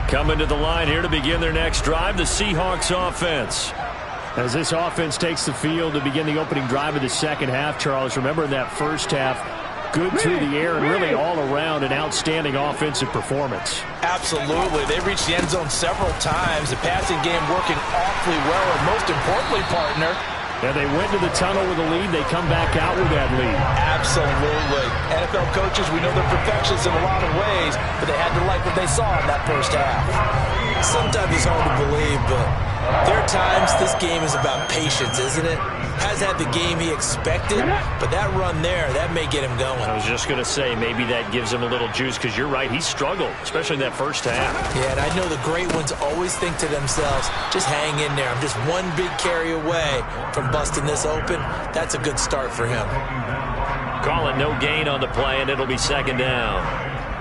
Coming to the line here to begin their next drive, the Seahawks offense. As this offense takes the field to begin the opening drive of the second half, Charles, remember in that first half, good through the air and really all around an outstanding offensive performance. Absolutely. They reached the end zone several times. The passing game working awfully well, and most importantly, partner, and they went to the tunnel with a lead. They come back out with that lead. Absolutely. NFL coaches, we know they're perfectionists in a lot of ways, but they had to like what they saw in that first half. Sometimes it's hard to believe, but there are times this game is about patience, isn't it? Has had the game he expected, but that run there, that may get him going. I was just going to say, maybe that gives him a little juice, because you're right, he struggled, especially in that first half. Yeah, and I know the great ones always think to themselves, just hang in there. I'm just one big carry away from busting this open. That's a good start for him. Call it no gain on the play, and it'll be second down.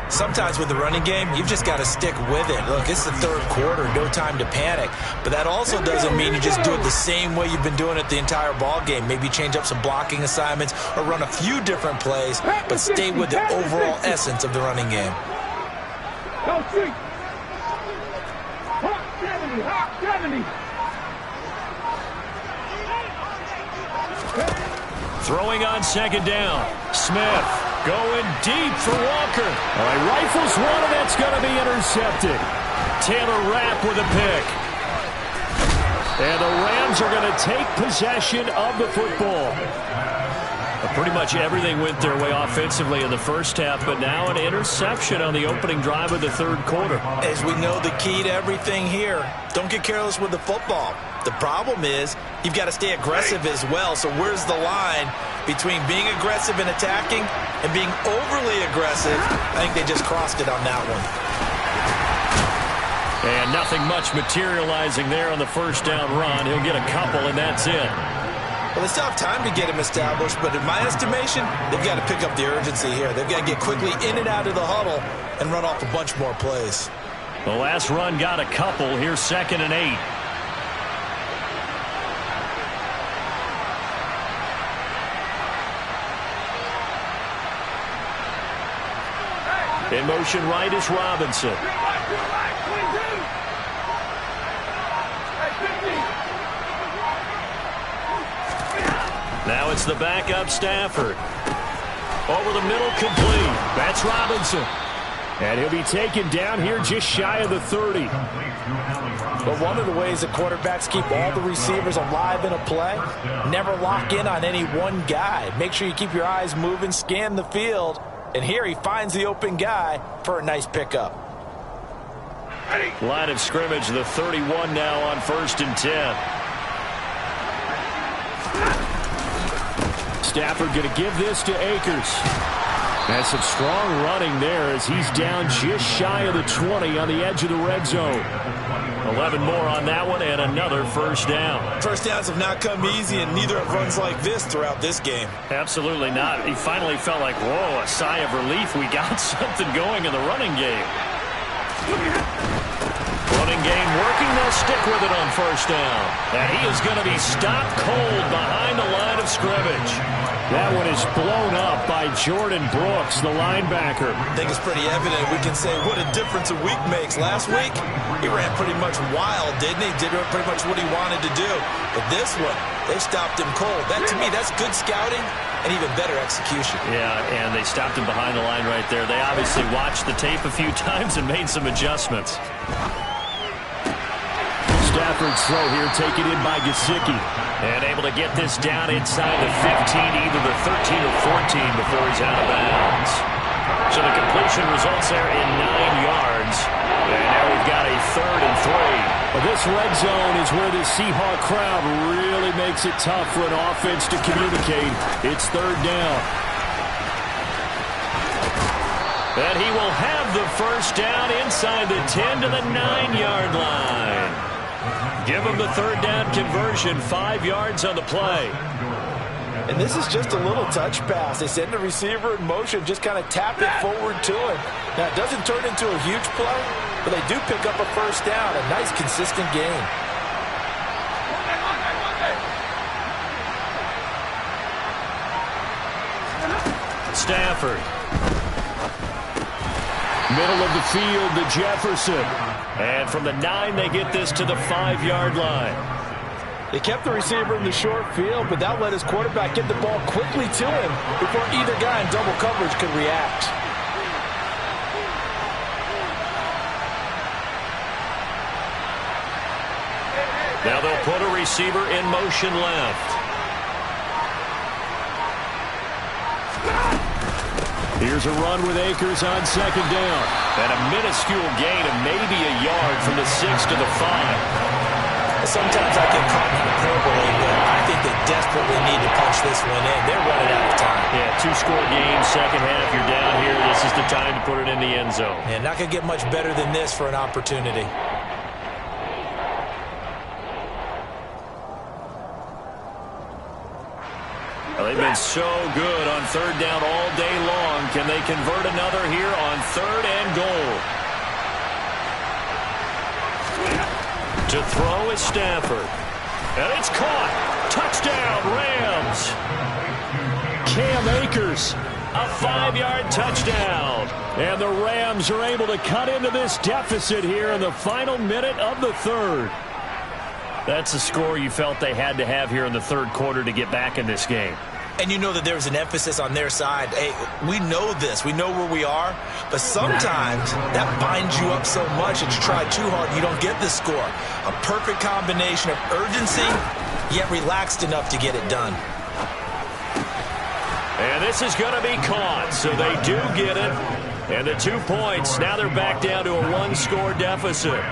Sometimes with the running game, you've just got to stick with it. Look, it's the third quarter, no time to panic. But that also doesn't mean you just do it the same way you've been doing it the entire ball game. Maybe change up some blocking assignments or run a few different plays, but stay with the overall essence of the running game. Throwing on second down. Smith. Going deep for Walker. All right, rifles one, and that's going to be intercepted. Taylor Rapp with a pick. And the Rams are going to take possession of the football. Pretty much everything went their way offensively in the first half, but now an interception on the opening drive of the third quarter. As we know, the key to everything here, don't get careless with the football. The problem is you've got to stay aggressive as well. So where's the line between being aggressive and attacking and being overly aggressive? I think they just crossed it on that one. And nothing much materializing there on the first down run. He'll get a couple, and that's it. Well, they still have time to get him established, but in my estimation, they've got to pick up the urgency here. They've got to get quickly in and out of the huddle and run off a bunch more plays. The last run got a couple. Here's 2nd and 8. In motion right is Robinson. Now it's the backup Stafford. Over the middle, complete. That's Robinson. And he'll be taken down here just shy of the 30. But one of the ways that quarterbacks keep all the receivers alive in a play, never lock in on any one guy. Make sure you keep your eyes moving, scan the field. And here he finds the open guy for a nice pickup. Line of scrimmage, the 31 now on 1st and 10. Stafford going to give this to Akers. That's some strong running there as he's down just shy of the 20 on the edge of the red zone. 11 more on that one and another first down. First downs have not come easy, and neither have runs like this throughout this game. Absolutely not. He finally felt like, whoa, a sigh of relief. We got something going in the running game. Running game working. They'll stick with it on first down. And he is going to be stopped cold behind the line of scrimmage. That one is blown up by Jordan Brooks, the linebacker. I think it's pretty evident. We can say what a difference a week makes. Last week, he ran pretty much wild, didn't he? Did pretty much what he wanted to do. But this one, they stopped him cold. That, to me, that's good scouting and even better execution. Yeah, and they stopped him behind the line right there. They obviously watched the tape a few times and made some adjustments. Stafford's throw here taken in by Gesicki. And able to get this down inside the 15, either the 13 or 14 before he's out of bounds. So the completion results there in 9 yards. And now we've got a 3rd and 3. Well, this red zone is where the Seahawk crowd really makes it tough for an offense to communicate. It's 3rd down. And he will have the first down inside the 10 to the 9-yard line. Give him the 3rd down conversion, 5 yards on the play. And this is just a little touch pass. They send the receiver in motion, just kind of tap it forward to him. Now, it doesn't turn into a huge play, but they do pick up a first down. A nice, consistent game. Stafford. Middle of the field to Jefferson. And from the 9, they get this to the 5-yard line. They kept the receiver in the short field, but that let his quarterback get the ball quickly to him before either guy in double coverage could react. Now they'll put a receiver in motion left. Here's a run with Akers on 2nd down. And a minuscule gain of maybe a yard from the 6 to the 5. Sometimes I get caught in hyperbole, but I think they desperately need to punch this one in. They're running out of time. Yeah, 2-score game, second half. You're down here. This is the time to put it in the end zone. And not going to get much better than this for an opportunity. Well, they've been so good on 3rd down all day long. Can they convert another here on 3rd and goal? To throw is Stafford. And it's caught. Touchdown, Rams. Cam Akers, a 5-yard touchdown. And the Rams are able to cut into this deficit here in the final minute of the 3rd. That's a score you felt they had to have here in the 3rd quarter to get back in this game. And you know that there's an emphasis on their side. Hey, we know this. We know where we are. But sometimes that binds you up so much that you try too hard and you don't get the score. A perfect combination of urgency, yet relaxed enough to get it done. And this is going to be caught, so they do get it. And the 2 points, now they're back down to a 1-score deficit.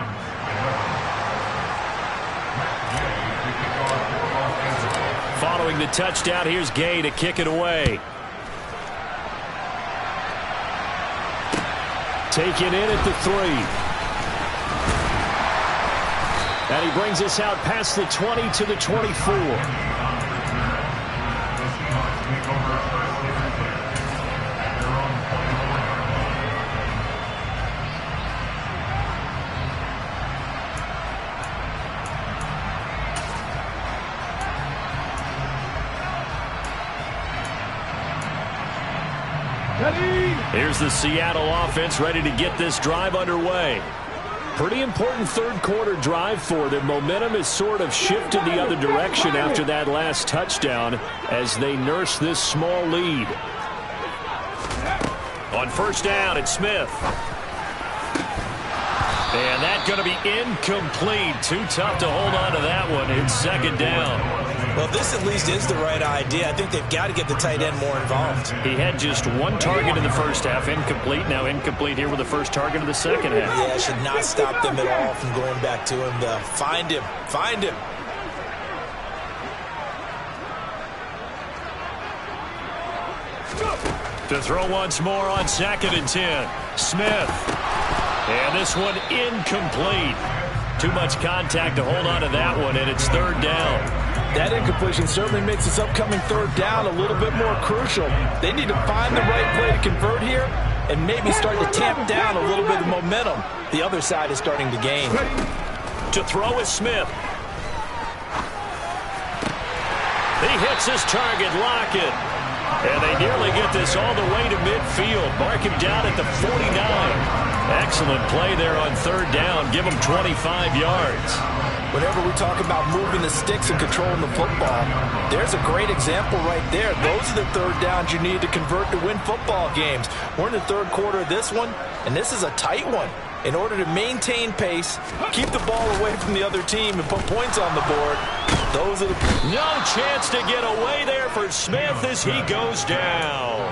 Following the touchdown, here's Gay to kick it away. Taken in at the 3. And he brings us out past the 20 to the 24. Here's the Seattle offense ready to get this drive underway. Pretty important 3rd quarter drive for them. Momentum has sort of shifted the other direction after that last touchdown as they nurse this small lead. On 1st down, it's Smith. And that's going to be incomplete. Too tough to hold on to that one. It's 2nd down. Well, this at least is the right idea. I think they've got to get the tight end more involved. He had just 1 target in the 1st half, incomplete. Now incomplete here with the 1st target of the 2nd half. Yeah, it should not stop them at all from going back to him. Find him. Find him. To throw once more on 2nd and 10. Smith. And this one incomplete. Too much contact to hold on to that one, and it's 3rd down. That incompletion certainly makes this upcoming 3rd down a little bit more crucial. They need to find the right play to convert here and maybe start to tamp down a little bit of momentum. The other side is starting to gain. To throw is Smith. He hits his target, Lockett. And they nearly get this all the way to midfield. Mark him down at the 49. Excellent play there on 3rd down. Give him 25 yards. Whenever we talk about moving the sticks and controlling the football, there's a great example right there. Those are the 3rd downs you need to convert to win football games. We're in the 3rd quarter of this one, and this is a tight one. In order to maintain pace, keep the ball away from the other team, and put points on the board, those are the... No chance to get away there for Smith as he goes down.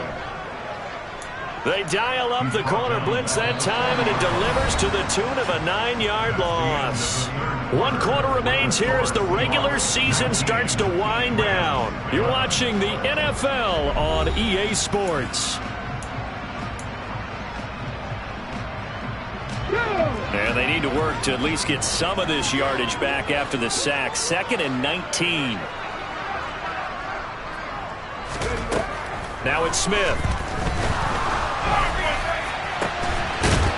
They dial up the corner blitz that time, and it delivers to the tune of a 9-yard loss. 1 quarter remains here as the regular season starts to wind down. You're watching the NFL on EA Sports. And they need to work to at least get some of this yardage back after the sack. 2nd and 19. Now it's Smith.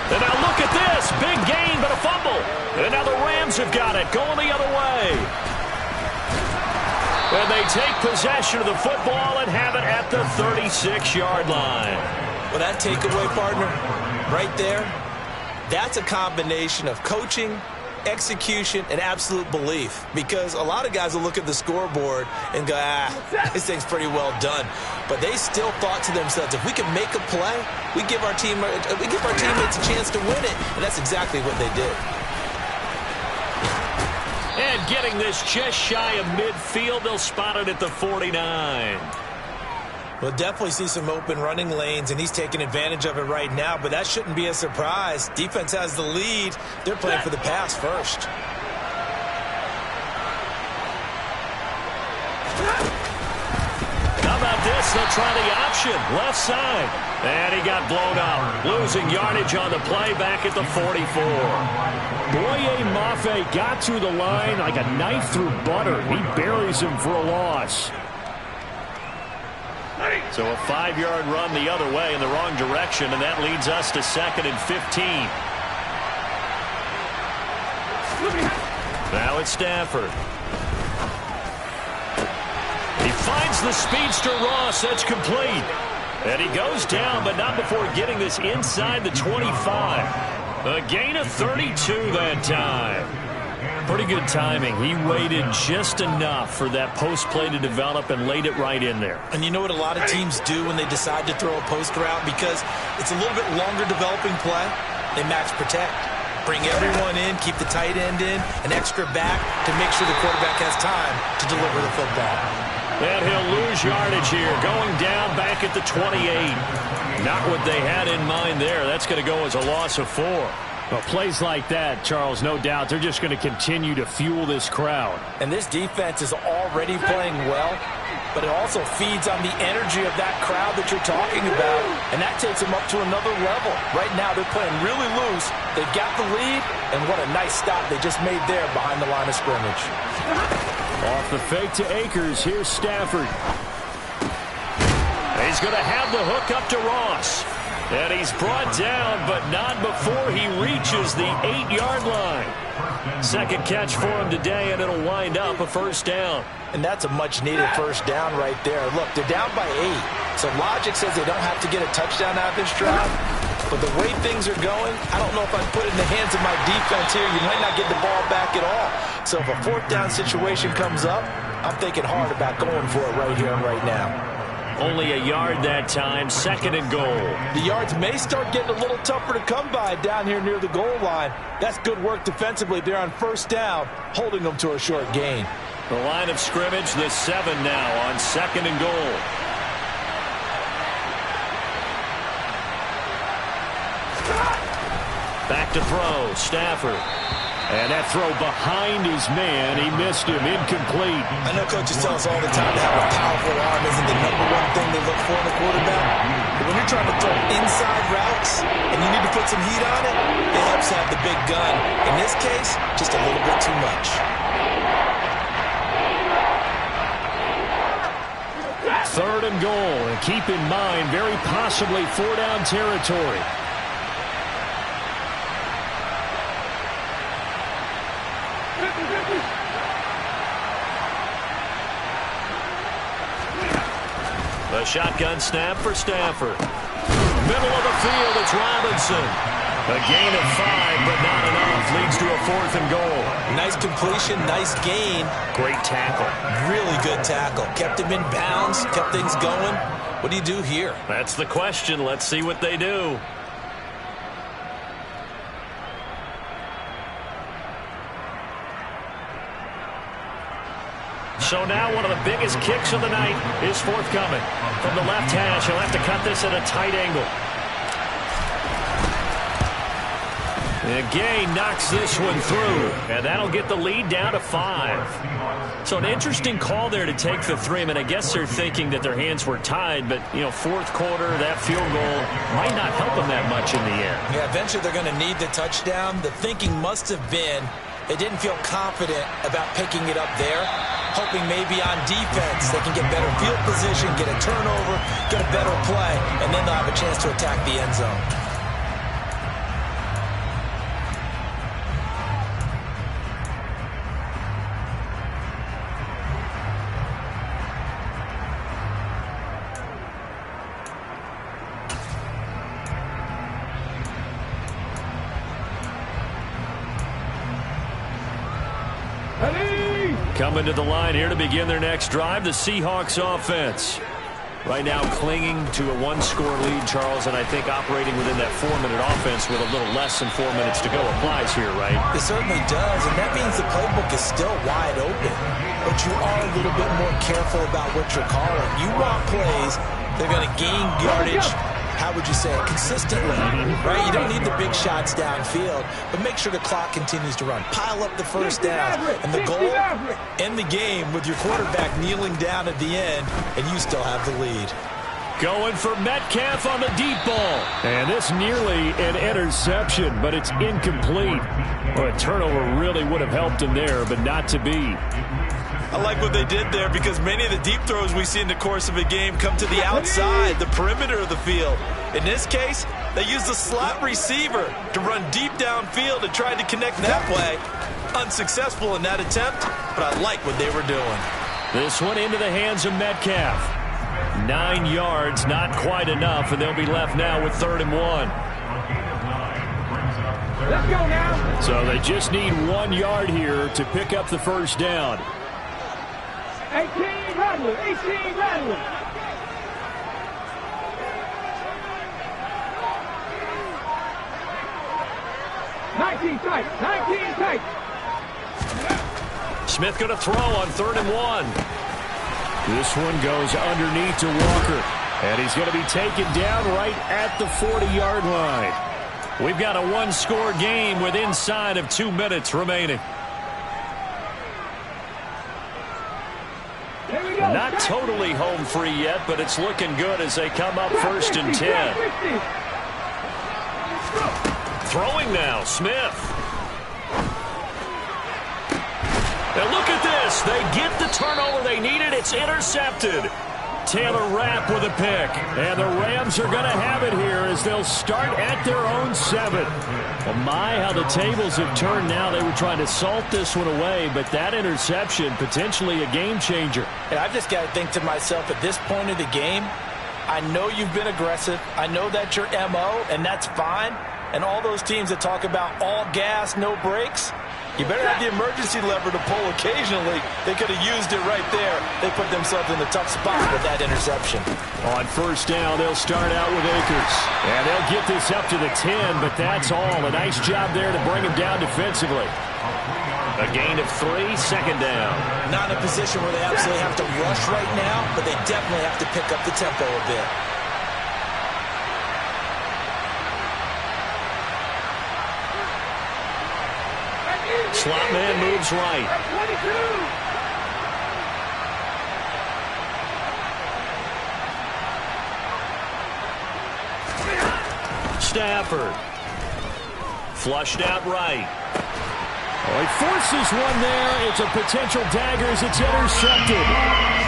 And now look at this. Big gain, but a fumble. And now the Rams have got it, going the other way. And they take possession of the football and have it at the 36-yard line. Well, that takeaway, partner, Right there, that's a combination of coaching, execution, and absolute belief. Because a lot of guys will look at the scoreboard and go, this thing's pretty well done. But they still thought to themselves, if we can make a play, we give our teammates a chance to win it. And that's exactly what they did. And getting this just shy of midfield, they'll spot it at the 49. We'll definitely see some open running lanes, and he's taking advantage of it right now, but that shouldn't be a surprise. Defense has the lead. They're playing for the pass first. How about this? They'll try the option. Left side. And he got blown out. Losing yardage on the play back at the 44. Boye Mafe got to the line like a knife through butter. He buries him for a loss. So a 5-yard run the other way in the wrong direction, and that leads us to 2nd and 15. Now it's Stafford. He finds the speedster Ross. That's complete. And he goes down, but not before getting this inside the 25. A gain of 32 that time. Pretty good timing. He waited just enough for that post play to develop and laid it right in there. And you know what a lot of teams do when they decide to throw a post route? Because it's a little bit longer developing play, they max protect. Bring everyone in, keep the tight end in, an extra back to make sure the quarterback has time to deliver the football. And he'll lose yardage here, going down back at the 28. Not what they had in mind there. That's going to go as a loss of 4. Well, plays like that, Charles, no doubt, they're just going to continue to fuel this crowd. And this defense is already playing well, but it also feeds on the energy of that crowd that you're talking about, and that takes them up to another level. Right now, they're playing really loose. They've got the lead, and what a nice stop they just made there behind the line of scrimmage. Off the fake to Akers, here's Stafford. He's going to have the hook up to Ross. And he's brought down, but not before he reaches the 8-yard line. Second catch for him today, and it'll wind up a first down. And that's a much-needed first down right there. Look, they're down by 8. So logic says they don't have to get a touchdown out of this drive. But the way things are going, I don't know if I'd put it in the hands of my defense here. You might not get the ball back at all. So if a fourth down situation comes up, I'm thinking hard about going for it right here and right now. Only a yard that time, 2nd and goal. The yards may start getting a little tougher to come by down here near the goal line. That's good work defensively there on first down, holding them to a short gain. The line of scrimmage, the 7 now on 2nd and goal. Back to throw, Stafford. And that throw behind his man, he missed him, incomplete. I know coaches tell us all the time to have a powerful arm isn't the #1 thing they look for in a quarterback. But when you're trying to throw inside routes and you need to put some heat on it, it helps have the big gun. In this case, just a little bit too much. 3rd and goal, and keep in mind, very possibly 4-down territory. A shotgun snap for Stafford. Middle of the field, it's Robinson. A gain of 5, but not enough. Leads to a 4th and goal. Nice completion, nice gain. Great tackle. Really good tackle. Kept him in bounds, kept things going. What do you do here? That's the question. Let's see what they do. So now one of the biggest kicks of the night is forthcoming. From the left hash, he'll have to cut this at a tight angle. And Gay knocks this one through, and that'll get the lead down to 5. So an interesting call there to take the 3. I mean, I guess they're thinking that their hands were tied, but, you know, 4th quarter, that field goal might not help them that much in the end. Yeah, eventually they're going to need the touchdown. The thinking must have been they didn't feel confident about picking it up there, hoping maybe on defense they can get better field position, get a turnover, get a better play, and then they'll have a chance to attack the end zone. Coming to the line here to begin their next drive, the Seahawks offense. Right now clinging to a one-score lead, Charles, and I think operating within that 4-minute offense with a little less than 4 minutes to go applies here, right? It certainly does, and that means the playbook is still wide open. But you are a little bit more careful about what you're calling. You want plays that are going to gain yardage, how would you say it, consistently, right? You don't need the big shots downfield, but make sure the clock continues to run. Pile up the first down, and the goal, end the game with your quarterback kneeling down at the end, and you still have the lead. Going for Metcalf on the deep ball. And this nearly an interception, but it's incomplete. Well, a turnover really would have helped him there, but not to be. I like what they did there because many of the deep throws we see in the course of a game come to the outside, the perimeter of the field. In this case, they used the slot receiver to run deep downfield and tried to connect that way. Unsuccessful in that attempt, but I like what they were doing. This one into the hands of Metcalf. 9 yards, not quite enough, and they'll be left now with 3rd and 1. Let's go now. So they just need 1 yard here to pick up the first down. 18 rattling, 18 rattling. Nineteen tight. Smith going to throw on 3rd and 1. This one goes underneath to Walker. And he's going to be taken down right at the 40-yard line. We've got a one-score game with inside of 2 minutes remaining. Not totally home free yet, but it's looking good as they come up 1st and 10. Throwing now, Smith. And look at this. They get the turnover they needed. It's intercepted. Taylor Rapp with a pick. And the Rams are going to have it here as they'll start at their own 7. Well, my, how the tables have turned now. They were trying to salt this one away, but that interception, potentially a game changer. And I've just got to think to myself, at this point of the game, I know you've been aggressive. I know that's your MO, and that's fine. And all those teams that talk about all gas, no brakes, you better have the emergency lever to pull occasionally. They could have used it right there. They put themselves in a tough spot with that interception. On 1st down, they'll start out with Akers. And they'll get this up to the 10, but that's all. A nice job there to bring him down defensively. A gain of 3, 2nd down. Not in a position where they absolutely have to rush right now, but they definitely have to pick up the tempo a bit. Slot man moves right. Stafford. Flushed out right. Oh, he forces one there. It's a potential dagger as it's intercepted.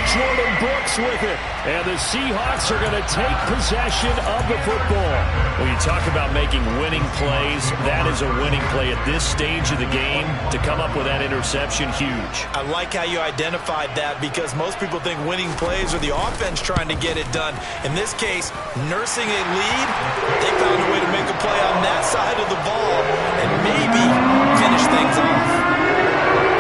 Jordan Brooks with it. And the Seahawks are going to take possession of the football. When you talk about making winning plays, that is a winning play at this stage of the game. To come up with that interception, huge. I like how you identified that because most people think winning plays are the offense trying to get it done. In this case, nursing a lead, they found a way to make a play on that side of the ball and maybe finish things off.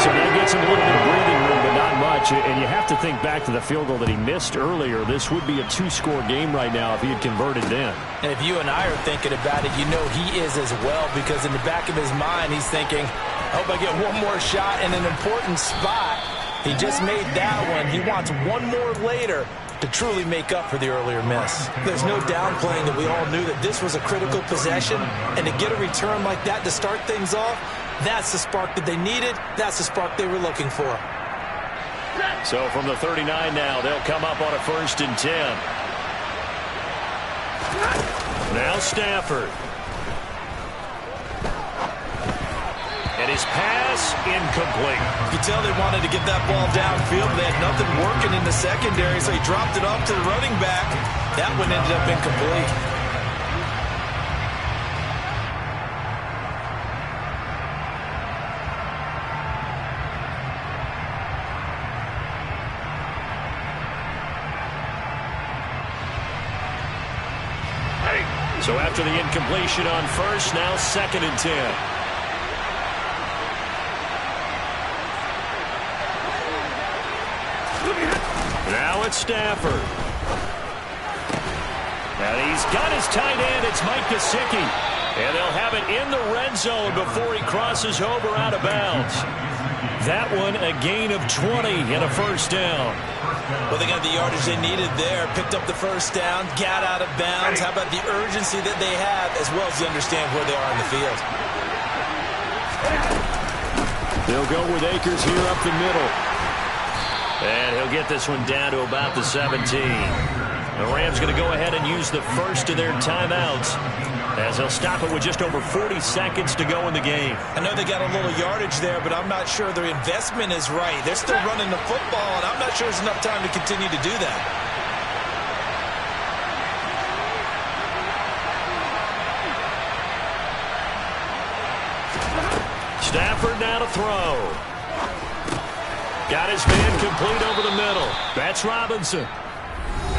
So that gets him a little bit of breathing room, but not much. And you have to think back to the field goal that he missed earlier. This would be a 2-score game right now if he had converted then. And if you and I are thinking about it, you know he is as well, because in the back of his mind, he's thinking, I hope I get one more shot in an important spot. He just made that one. He wants one more later to truly make up for the earlier miss. There's no downplaying that we all knew that this was a critical possession, and to get a return like that to start things off, that's the spark that they needed. That's the spark they were looking for. So from the 39 now, they'll come up on a 1st and 10. Now Stafford. And his pass incomplete. You tell they wanted to get that ball downfield. They had nothing working in the secondary, so he dropped it off to the running back. That one ended up incomplete. So after the incompletion on 1st, now 2nd and 10. Stafford. And he's got his tight end. It's Mike Gesicki. And they'll have it in the red zone before he crosses over out of bounds. That one a gain of 20 and a first down. Well, they got the yardage they needed there. Picked up the first down, got out of bounds. How about the urgency that they have, as well as you understand where they are in the field. They'll go with Akers here up the middle. And he'll get this one down to about the 17. The Rams going to go ahead and use the first of their timeouts, as they'll stop it with just over 40 seconds to go in the game. I know they got a little yardage there, but I'm not sure their investment is right. They're still running the football, and I'm not sure there's enough time to continue to do that. Stafford now to throw. Got his man complete over the middle. That's Robinson.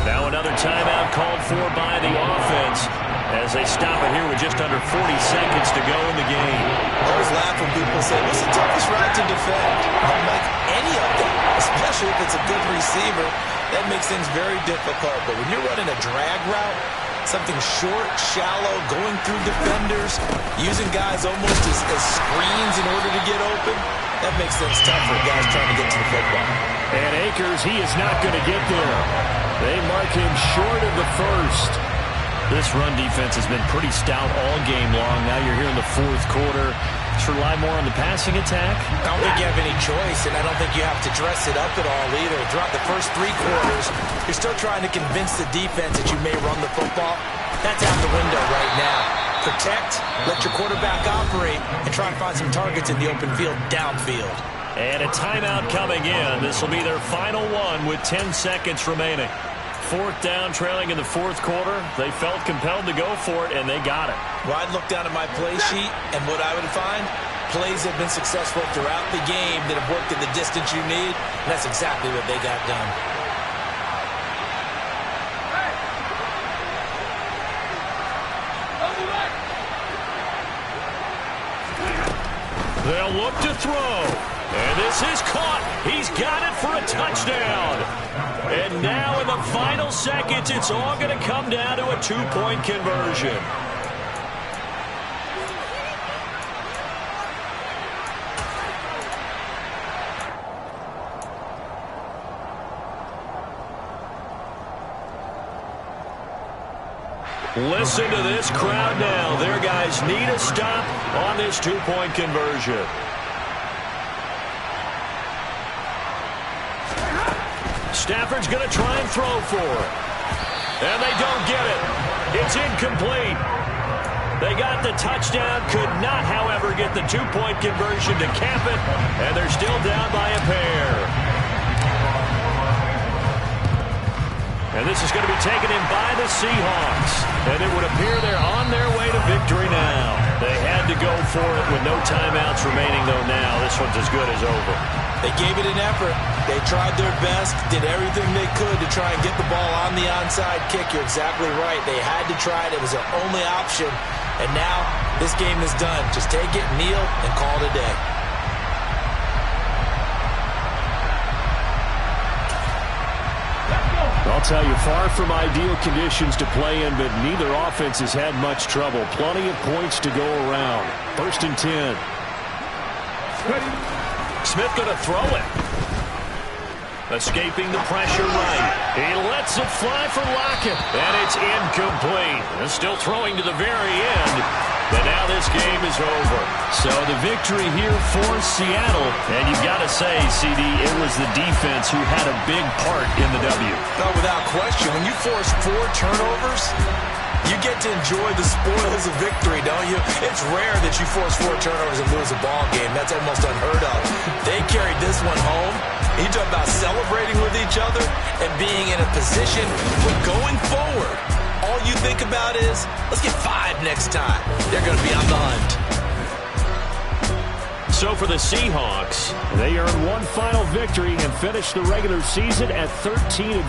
Now another timeout called for by the offense as they stop it here with just under 40 seconds to go in the game. I always laugh when people say, what's the toughest route to defend? I'm like, any of them, especially if it's a good receiver. That makes things very difficult. But when you're running a drag route, something short, shallow, going through defenders, using guys almost as screens in order to get open, that makes things tough for guys trying to get to the football. And Akers, he is not going to get there. They mark him short of the first. This run defense has been pretty stout all game long. Now you're here in the fourth quarter. Let's rely more on the passing attack. I don't think you have any choice, and I don't think you have to dress it up at all either. Throughout the first three quarters, you're still trying to convince the defense that you may run the football. That's out the window right now. Protect, let your quarterback operate, and try and find some targets in the open field downfield. And a timeout coming in. This will be their final one with 10 seconds remaining. Fourth down, trailing in the fourth quarter. They felt compelled to go for it, and they got it. Well, I'd look down at my play sheet, and what I would find, plays have been successful throughout the game that have worked at the distance you need, and that's exactly what they got done. They'll look to throw. And this is caught. He's got it for a touchdown. And now in the final seconds, it's all going to come down to a two-point conversion. Listen to this crowd now. Their guys need a stop on this two-point conversion. Stafford's going to try and throw for it. And they don't get it. It's incomplete. They got the touchdown, could not, however, get the two-point conversion to cap it, and they're still down by a pair. And this is going to be taken in by the Seahawks. And it would appear they're on their way to victory now. They had to go for it with no timeouts remaining, though now this one's as good as over. They gave it an effort. They tried their best, did everything they could to try and get the ball on the onside kick. You're exactly right. They had to try it. It was their only option. And now this game is done. Just take it, kneel, and call it a day. I'll tell you, far from ideal conditions to play in, but neither offense has had much trouble. Plenty of points to go around. 1st and 10. Smith going to throw it. Escaping the pressure right. He lets it fly for Lockett. And it's incomplete. They're still throwing to the very end. But now this game is over. So the victory here for Seattle. And you've got to say, CD, it was the defense who had a big part in the W. No, without question. When you force 4 turnovers, you get to enjoy the spoils of victory, don't you? It's rare that you force 4 turnovers and lose a ball game. That's almost unheard of. They carried this one home. You talk about celebrating with each other and being in a position where going forward, all you think about is, let's get 5 next time. They're going to be on the hunt. So for the Seahawks, they earn one final victory and finish the regular season at 13-4.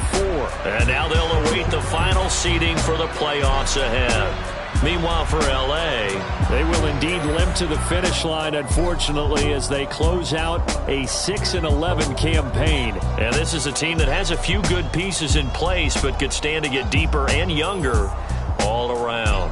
And now they'll await the final seeding for the playoffs ahead. Meanwhile, for L.A., they will indeed limp to the finish line, unfortunately, as they close out a 6-11 campaign. And this is a team that has a few good pieces in place, but could stand to get deeper and younger all around.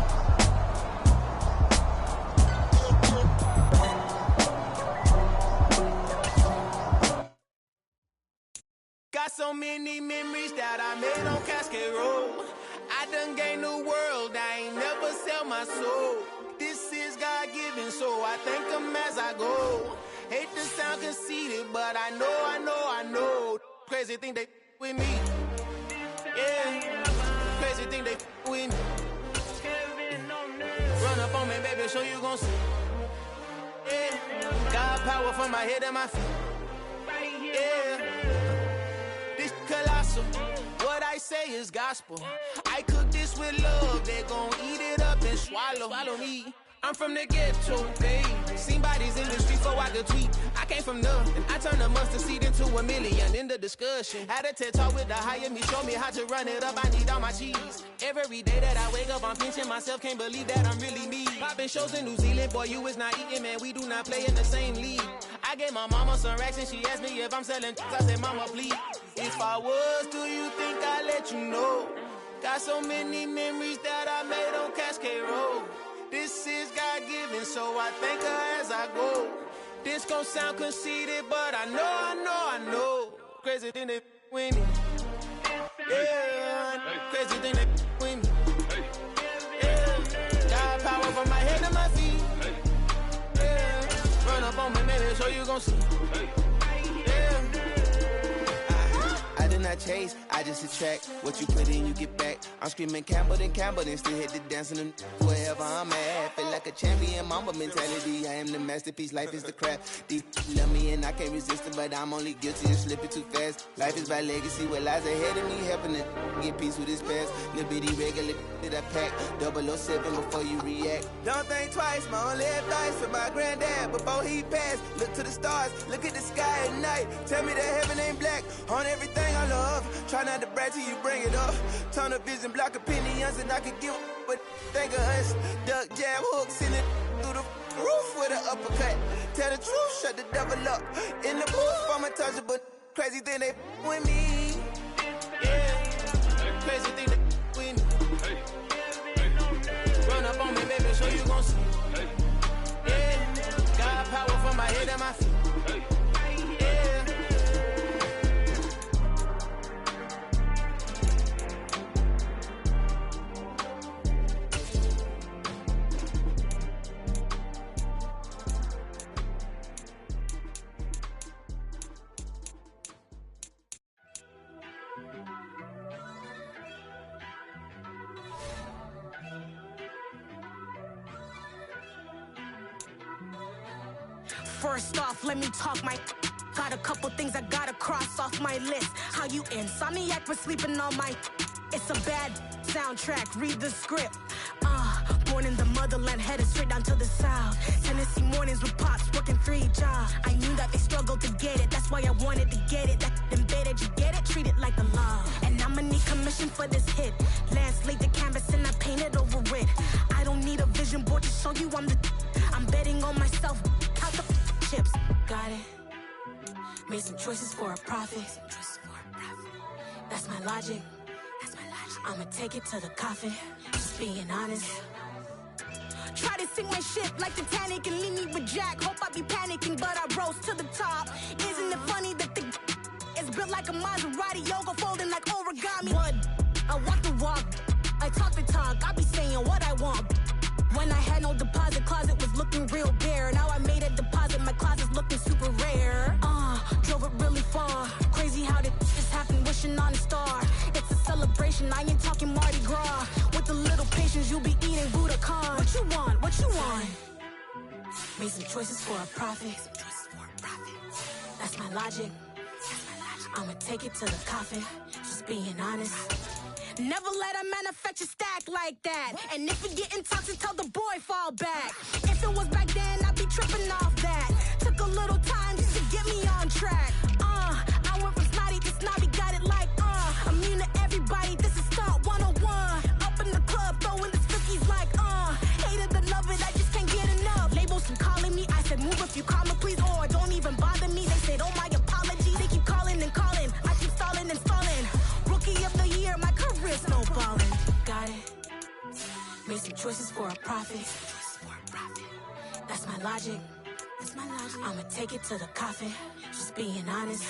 Got so many memories that I made on Cascade Road. I done gained the world, I ain't never sell my soul. This is God-given, so I thank him as I go. Hate to sound conceited, but I know. Crazy thing they with me. Yeah, crazy thing they with me. Run up on me, baby, show you gon' see. Yeah, God power from my head and my feet. Yeah, this colossal. What I say is gospel. I cook this with love. They gon' eat it up and swallow. Follow me. I'm from the ghetto, baby. Seen bodies in the street so I could tweet. I came from nothing. I turned a mustard seed into a million in the discussion. Had a TED talk with the higher me. Show me how to run it up. I need all my cheese. Every day that I wake up, I'm pinching myself. Can't believe that I'm really me. Popping shows in New Zealand. Boy, you is not eating, man. We do not play in the same league. I gave my mama some racks and she asked me if I'm selling. I said, mama, please. If I was, do you think I'd let you know? Got so many memories that I made on Cascade Road. This is God-given, so I thank her as I go. This gon' sound conceited, but I know. Crazy thing they with me. Yeah, crazy thing they with me. Yeah, got power from my head to my feet. Yeah, run up on me, maybe so you gon' see. I do not chase, I just attract. What you put in, you get back. I'm screaming Campbell, then still hit the dance and wherever I'm at. Feel like a champion, mamba mentality. I am the masterpiece, life is the craft. Deep love me and I can't resist it, but I'm only guilty of slipping too fast. Life is by legacy, what lies ahead of me, helping to get peace with his past. Little bitty regular that I pack, 007 before you react. Don't think twice, my only advice for my granddad before he passed. Look to the stars, look at the sky at night. Tell me that heaven ain't black on everything I love. Try not to brag till you bring it up. Tunnel vision, block opinions, and I could give but think of us. Duck jab hooks in it through the roof with an uppercut. Tell the truth, shut the devil up. In the booth, I'm untouchable. Crazy thing they with me. Yeah, crazy thing they with me. Run up on me, baby, so you gon' see. Yeah, got power from my head and my feet. First off, let me talk my. Got a couple things I gotta cross off my list. How you insomniac for sleeping on my. It's a bad soundtrack, read the script. Born in the motherland, headed straight down to the south. Tennessee mornings with pops, working 3 jobs. I knew that they struggled to get it, that's why I wanted to get it. That embedded, you get it, treat it like a law. And I'ma need commission for this hit. Lance laid the canvas and I painted over it. I don't need a vision board to show you I'm betting on myself. Count the chips, got it. Made some choices for a profit. That's my logic. I'ma take it to the coffin. Just being honest. Try to sink my ship like Titanic and leave me with Jack. Hope I be panicking, but I rose to the top. Isn't it funny that the is built like a Maserati, yoga folding like origami? What? I walk the walk, I talk the talk. I be saying what I want. When I had no deposit, closet was looking real bare. Now I made a deposit, my closet's looking super rare. Drove it really far. Crazy how did this happen, wishing on a star. It's a celebration, I ain't talking Mardi Gras. With a little patience, you'll be eating Budokan. What you want? What you want? Made some choices for a profit. That's my logic. I'ma take it to the coffin. Just being honest. Never let a manufacture stack like that. And if we getting toxic, tell the boy fall back. If it was back then, I'd be tripping off that. Took a little time just to get me on track. I went from snotty to snobby, got it like immune to everybody. This is stunt 101. Up in the club, throwing the cookies like Made some choices for a profit. That's my logic. I'ma take it to the coffin. Just being honest.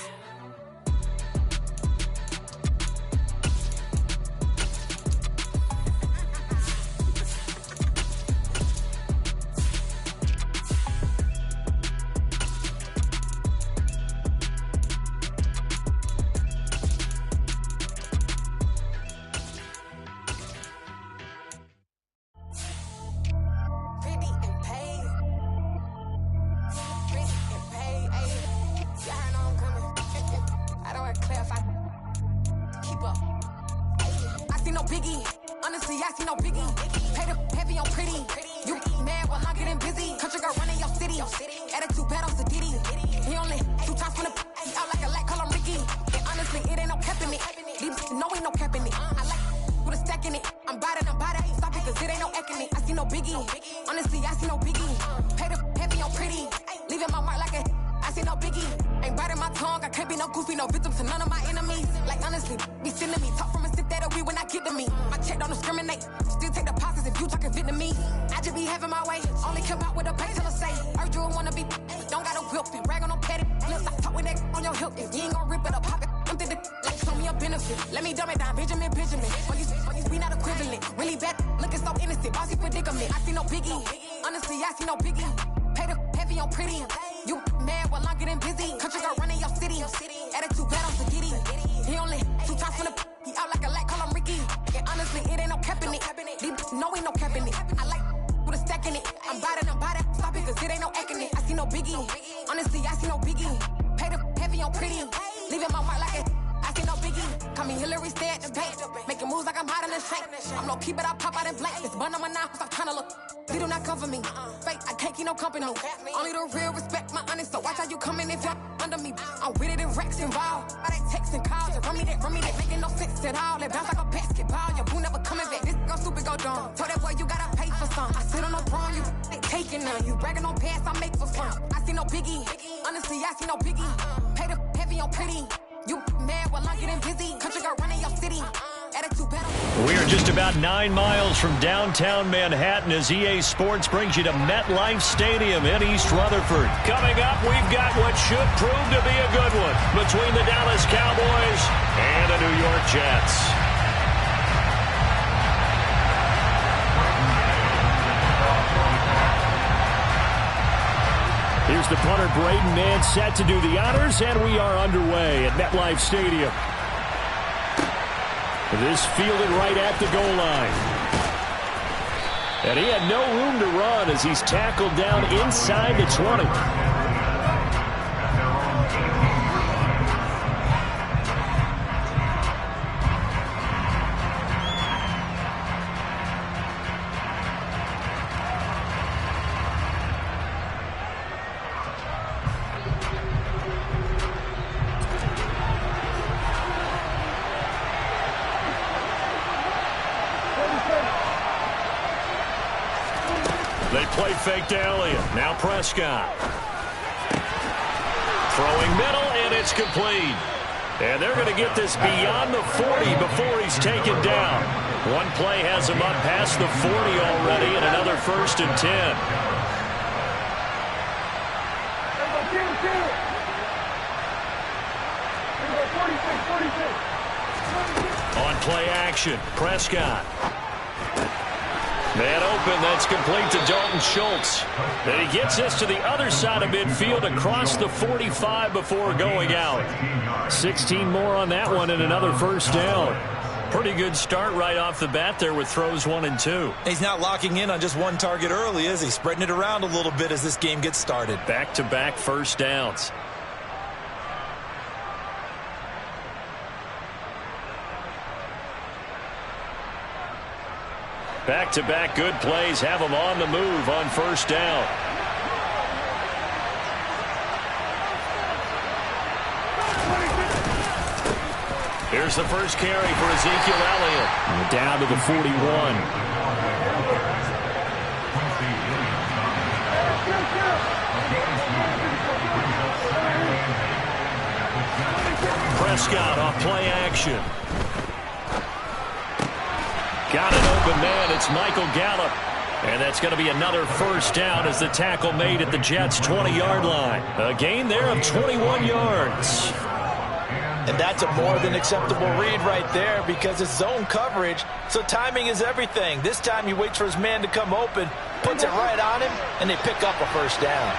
We are just about 9 miles from downtown Manhattan as EA Sports brings you to MetLife Stadium in East Rutherford. Coming up, we've got what should prove to be a good one between the Dallas Cowboys and the New York Jets. Here's the punter, Braden Mann, set to do the honors, and we are underway at MetLife Stadium. This fielded right at the goal line. And he had no room to run as he's tackled down inside the 20. They play fake to Elliott. Now Prescott. Throwing middle, and it's complete. And they're going to get this beyond the 40 before he's taken down. One play has him up past the 40 already, and another 1st and 10. On play action, Prescott. Man open, that's complete to Dalton Schultz. And he gets this to the other side of midfield across the 45 before going out. 16 more on that one and another 1st down. Pretty good start right off the bat there with throws 1 and 2. He's not locking in on just one target early, is he? Spreading it around a little bit as this game gets started. Back-to-back 1st downs. Back-to-back good plays have them on the move on 1st down. Here's the first carry for Ezekiel Elliott. And down to the 41. Prescott off play action. Got an open man. It's It's Michael Gallup. And that's going to be another first down as the tackle made at the Jets' 20-yard line. A gain there of 21 yards. And that's a more than acceptable read right there because it's zone coverage, so timing is everything. This time he waits for his man to come open, puts it right on him, and they pick up a first down.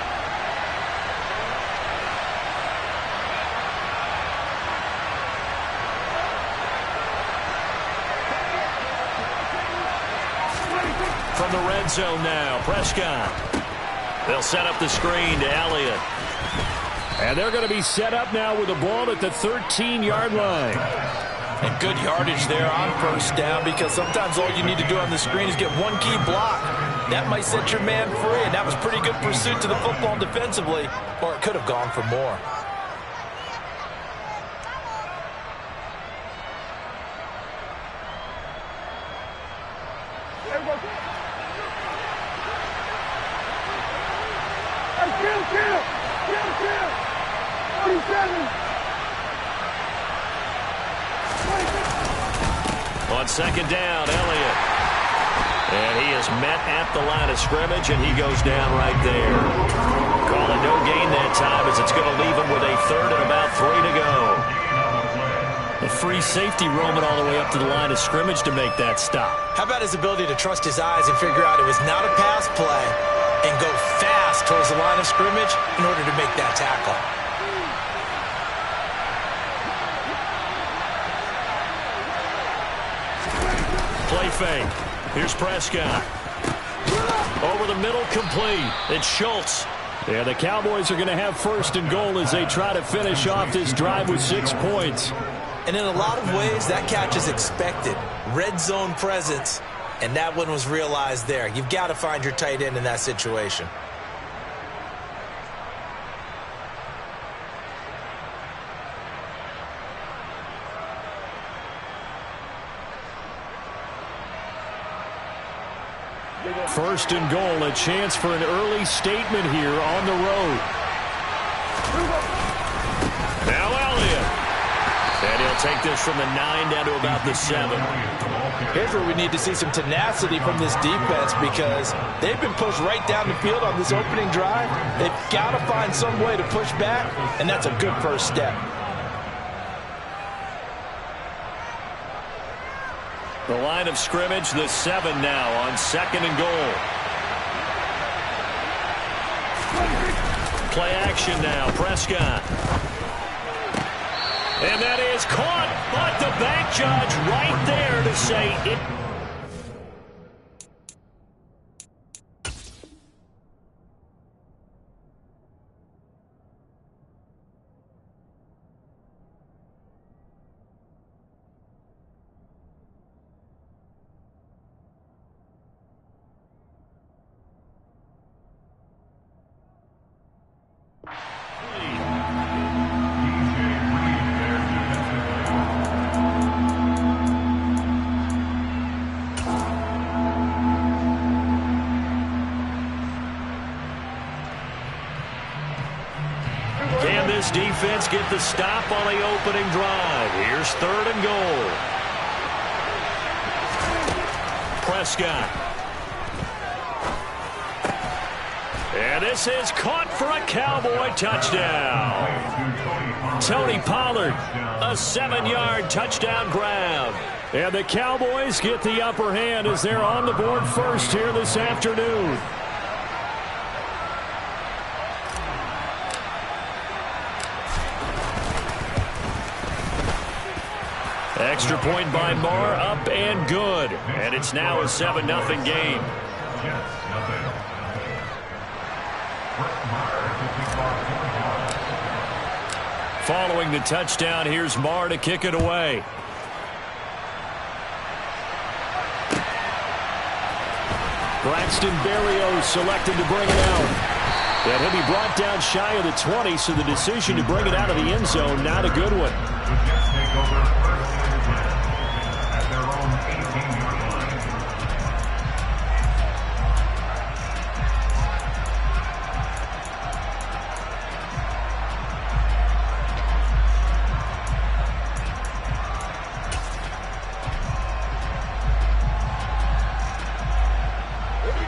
From the red zone now, Prescott. They'll set up the screen to Elliott. And they're going to be set up now with the ball at the 13-yard line. And good yardage there on first down because sometimes all you need to do on the screen is get one key block. That might set your man free, and that was pretty good pursuit to the football defensively, or it could have gone for more. On second down, Elliott. And he is met at the line of scrimmage, and he goes down right there. Calling no gain that time as it's going to leave him with a third and about 3 to go. A free safety roaming all the way up to the line of scrimmage to make that stop. How about his ability to trust his eyes and figure out it was not a pass play and go fast towards the line of scrimmage in order to make that tackle? Play fake. Here's Prescott. Over the middle, complete. It's Schultz. Yeah, the Cowboys are going to have first and goal as they try to finish off this drive with 6 points. And in a lot of ways, that catch is expected. Red zone presence, and that one was realized there. You've got to find your tight end in that situation. First and goal, a chance for an early statement here on the road. Now Elliott. And he'll take this from the 9 down to about the 7. Here's where we need to see some tenacity from this defense because they've been pushed right down the field on this opening drive. They've got to find some way to push back, and that's a good first step. The line of scrimmage, the 7 now on second and goal. Play action now, Prescott. And that is caught, but the back judge right there to say it. Can this defense get the stop on the opening drive? Here's third and goal. Prescott. And this is caught for a Cowboy touchdown. Tony Pollard, a 7-yard touchdown grab. And the Cowboys get the upper hand as they're on the board first here this afternoon. Extra point by Marr, up and good. And it's now a 7-0 game. Following the touchdown, here's Marr to kick it away. Braxton Berrios selected to bring it out. And he'll be brought down shy of the 20, so the decision to bring it out of the end zone, not a good one.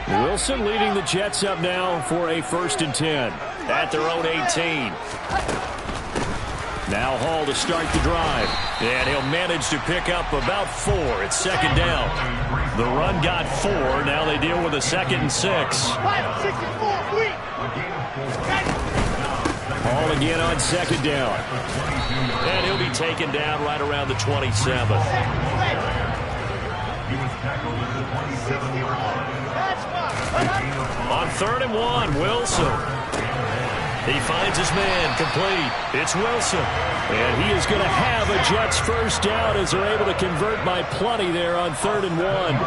Wilson leading the Jets up now for a 1st and 10 at their own 18. Now Hall to start the drive. And he'll manage to pick up about 4. It's 2nd down. The run got 4. Now they deal with a 2nd and 6. Hall again on 2nd down. And he'll be taken down right around the 27th. On 3rd and 1, Wilson. He finds his man, complete. It's Wilson. And he is going to have a Jets 1st down as they're able to convert by plenty there on 3rd and 1.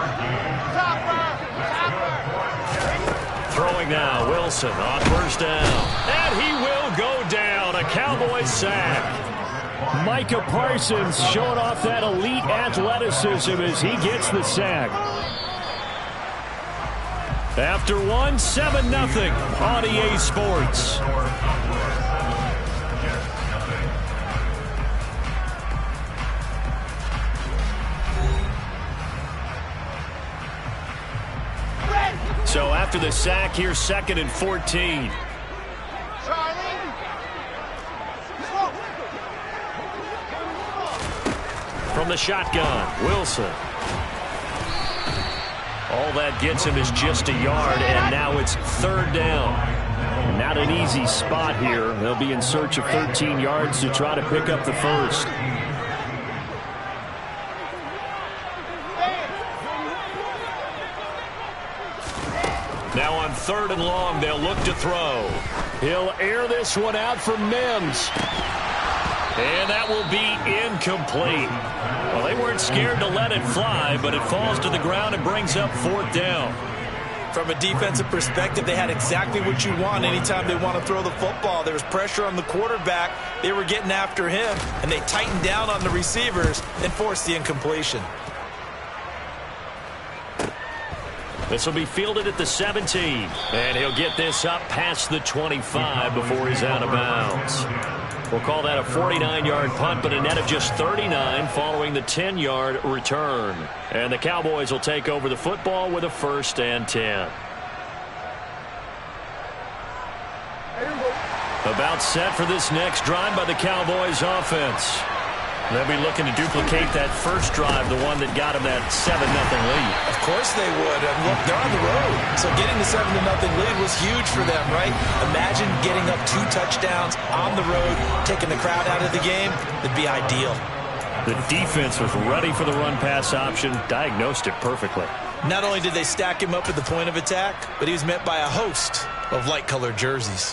Throwing now, Wilson on 1st down. And he will go down. A Cowboys sack. Micah Parsons showing off that elite athleticism as he gets the sack. After 1, 7-0 on EA Sports. So after the sack, here's 2nd and 14. From the shotgun, Wilson. All that gets him is just a yard, and now it's 3rd down. Not an easy spot here. They'll be in search of 13 yards to try to pick up the 1st. Now on 3rd and long, they'll look to throw. He'll air this one out for Mims. And that will be incomplete. Well, they weren't scared to let it fly, but it falls to the ground and brings up 4th down. From a defensive perspective, they had exactly what you want anytime they want to throw the football. There was pressure on the quarterback. They were getting after him, and they tightened down on the receivers and forced the incompletion. This will be fielded at the 17. And he'll get this up past the 25 before he's out of bounds. We'll call that a 49-yard punt, but a net of just 39 following the 10-yard return. And the Cowboys will take over the football with a 1st and 10. About set for this next drive by the Cowboys offense. They'll be looking to duplicate that first drive, the one that got them that 7-0 lead. Of course they would. Look, they're on the road. So getting the 7-0 lead was huge for them, right? Imagine getting up 2 touchdowns on the road, taking the crowd out of the game. It'd be ideal. The defense was ready for the run-pass option, diagnosed it perfectly. Not only did they stack him up at the point of attack, but he was met by a host of light-colored jerseys.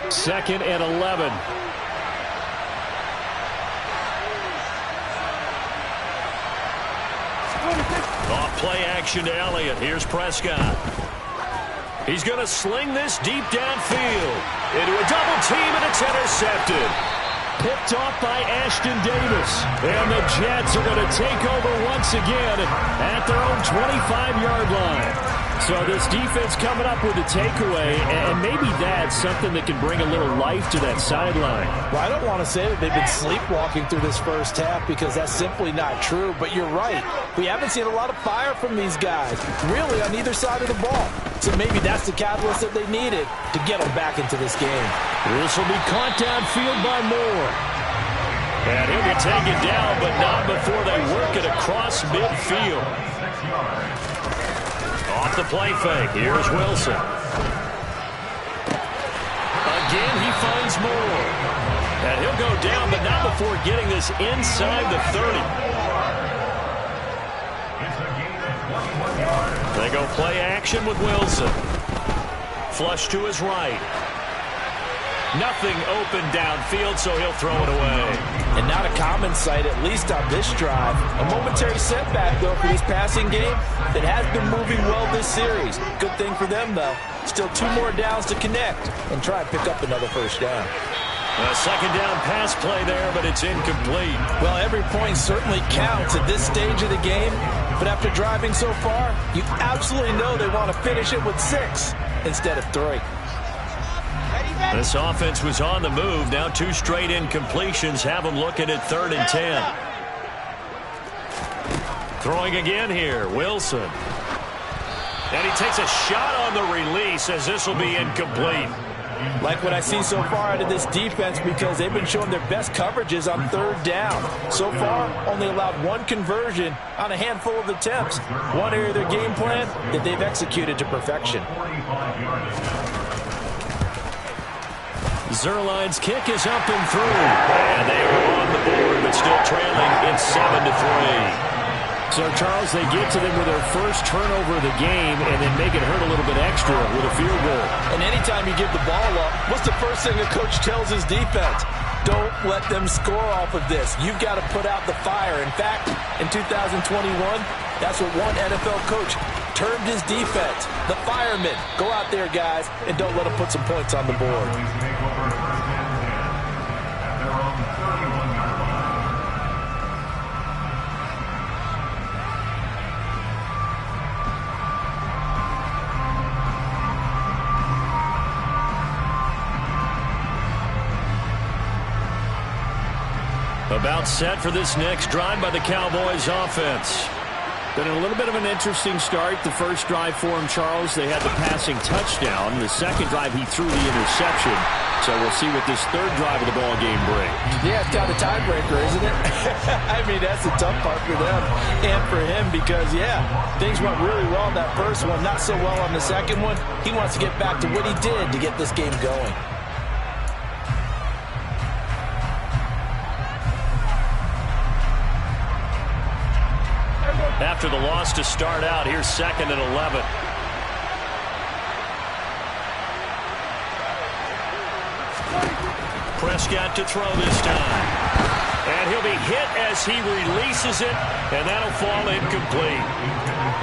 2nd and 11. Off play action to Elliott. Here's Prescott. He's going to sling this deep downfield into a double team, and it's intercepted. Picked off by Ashton Davis. And the Jets are going to take over once again at their own 25-yard line. So this defense coming up with a takeaway, and maybe that's something that can bring a little life to that sideline. Well, I don't want to say that they've been sleepwalking through this first half because that's simply not true, but you're right. We haven't seen a lot of fire from these guys, really on either side of the ball. So maybe that's the catalyst that they needed to get them back into this game. This will be caught downfield by Moore. And he'll be taken down, but not before they work it across midfield. Off the play fake. Here's Wilson. Again, he finds Moore. And he'll go down, but not before getting this inside the 30. They go play action with Wilson. Flush to his right. Nothing open downfield, so he'll throw it away. And not a common sight, at least on this drive. A momentary setback, though, for this passing game that has been moving well this series. Good thing for them, though. Still 2 more downs to connect and try and pick up another first down. A 2nd down pass play there, but it's incomplete. Well, every point certainly counts at this stage of the game. But after driving so far, you absolutely know they want to finish it with 6 instead of 3. This offense was on the move. Now 2 straight incompletions have them looking at 3rd and 10. Throwing again here, Wilson. And he takes a shot on the release as this will be incomplete. Like what I see so far out of this defense because they've been showing their best coverages on third down. So far, only allowed one conversion on a handful of attempts. One area of their game plan that they've executed to perfection. Zuerlein's kick is up and through. And they are on the board, but still trailing. It's 7-3. So, Charles, they get to them with their first turnover of the game and then make it hurt a little bit extra with a field goal. And anytime you give the ball up, what's the first thing a coach tells his defense? Don't let them score off of this. You've got to put out the fire. In fact, in 2021, that's what one NFL coach termed his defense. The firemen. Go out there, guys, and don't let them put some points on the board. About set for this next drive by the Cowboys offense. Been a little bit of an interesting start. The first drive for him, Charles, they had the passing touchdown. The second drive, he threw the interception. So we'll see what this third drive of the ball game brings. Yeah, it's got a tiebreaker, isn't it? I mean, that's the tough part for them and for him because, yeah, things went really well in that first one, not so well on the second one. He wants to get back to what he did to get this game going. After the loss to start out, here's 2nd and 11. Prescott to throw this time. And he'll be hit as he releases it, and that'll fall incomplete.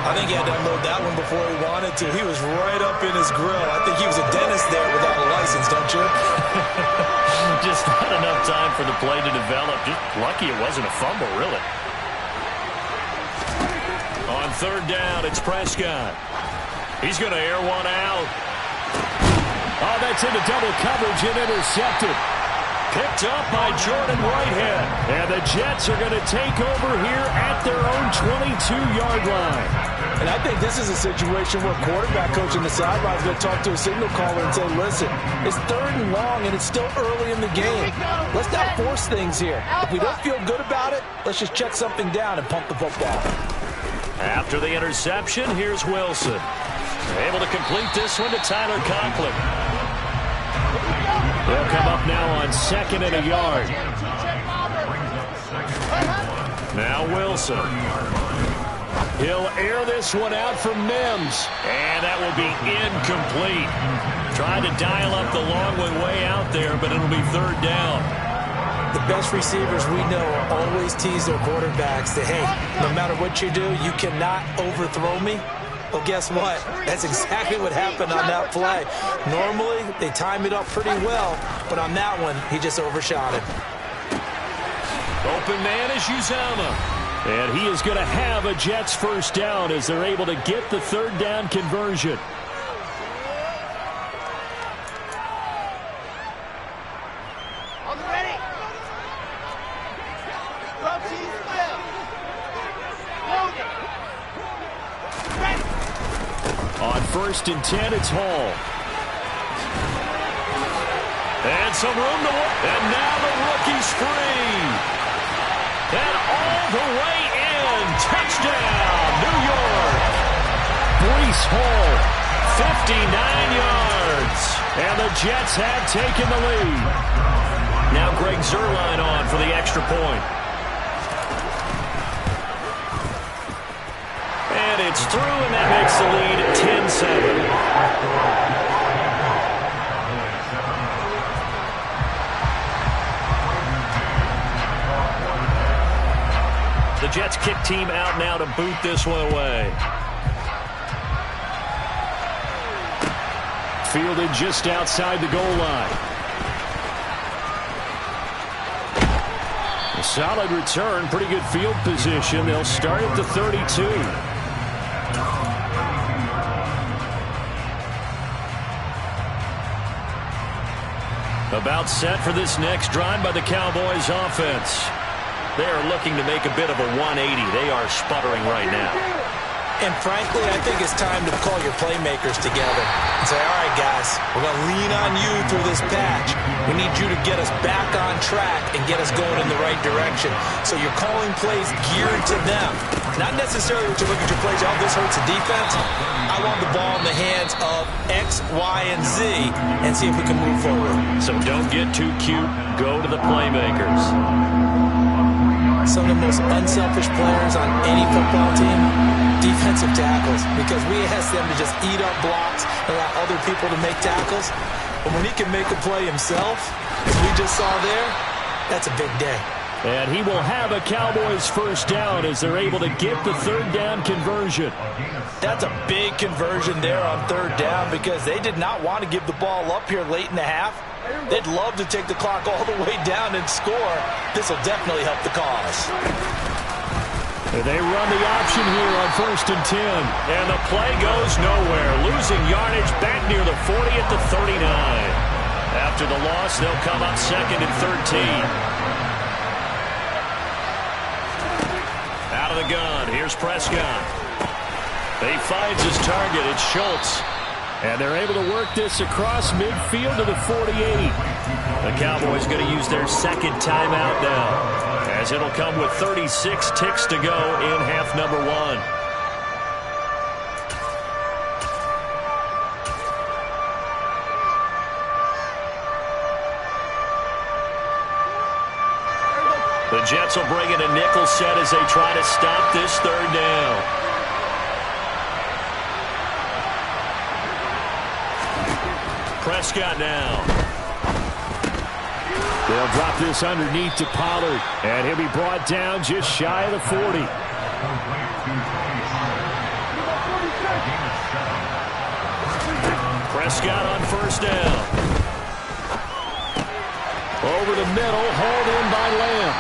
I think he had to unload that one before he wanted to. He was right up in his grill. I think he was a dentist there without a license, don't you? Just not enough time for the play to develop. Just lucky it wasn't a fumble, really. On third down, it's Prescott. He's going to air one out. Oh, that's into double coverage and intercepted. Picked up by Jordan Whitehead. And the Jets are going to take over here at their own 22-yard line. And I think this is a situation where quarterback coach on the sideline is going to talk to a signal caller and say, listen, it's 3rd and long and it's still early in the game. Let's not force things here. If we don't feel good about it, let's just check something down and pump the football. After the interception, here's Wilson. Able to complete this one to Tyler Conklin. They'll come up now on 2nd and a yard. Now Wilson. He'll air this one out for Mims. And that will be incomplete. Tried to dial up the long one way out there, but it'll be 3rd down. The best receivers we know always tease their quarterbacks that, hey, no matter what you do, you cannot overthrow me. Well, guess what? That's exactly what happened on that play. Normally, they time it up pretty well, but on that one, he just overshot him. Open man is Uzama. And he is going to have a Jets first down as they're able to get the 3rd down conversion. On 1st and 10, it's Hall. And some room to work. And now the rookie's free. And all the way in. Touchdown, New York. Breece Hall, 59 yards. And the Jets have taken the lead. Now Greg Zuerlein on for the extra point. And it's through, and that makes the lead 10-7. The Jets kick team out now to boot this one away. Fielded just outside the goal line. A solid return, pretty good field position. They'll start at the 32. About set for this next drive by the Cowboys offense. They are looking to make a bit of a 180. They are sputtering right now. And frankly, I think it's time to call your playmakers together and say, all right, guys, we're going to lean on you through this patch. We need you to get us back on track and get us going in the right direction. So you're calling plays geared to them. Not necessarily what you look at your plays, oh, this hurts the defense. I want the ball in the hands of X, Y, and Z and see if we can move forward. So don't get too cute. Go to the playmakers. Some of the most unselfish players on any football team, defensive tackles, because we ask them to just eat up blocks and allow other people to make tackles. But when he can make a play himself, as we just saw there, that's a big day. And he will have a Cowboys first down as they're able to get the third down conversion. That's a big conversion there on third down because they did not want to give the ball up here late in the half. They'd love to take the clock all the way down and score. This will definitely help the cause. They run the option here on 1st and 10. And the play goes nowhere. Losing yardage back near the 40 at the 39. After the loss, they'll come up 2nd and 13. Out of the gun. Here's Prescott. He finds his target. It's Schultz. And they're able to work this across midfield to the 48. The Cowboys going to use their second timeout now, as it'll come with 36 ticks to go in half number 1. The Jets will bring in a nickel set as they try to stop this third down. Prescott now. They'll drop this underneath to Pollard, and he'll be brought down just shy of the 40. Prescott on first down. Over the middle, hauled in by Lamb.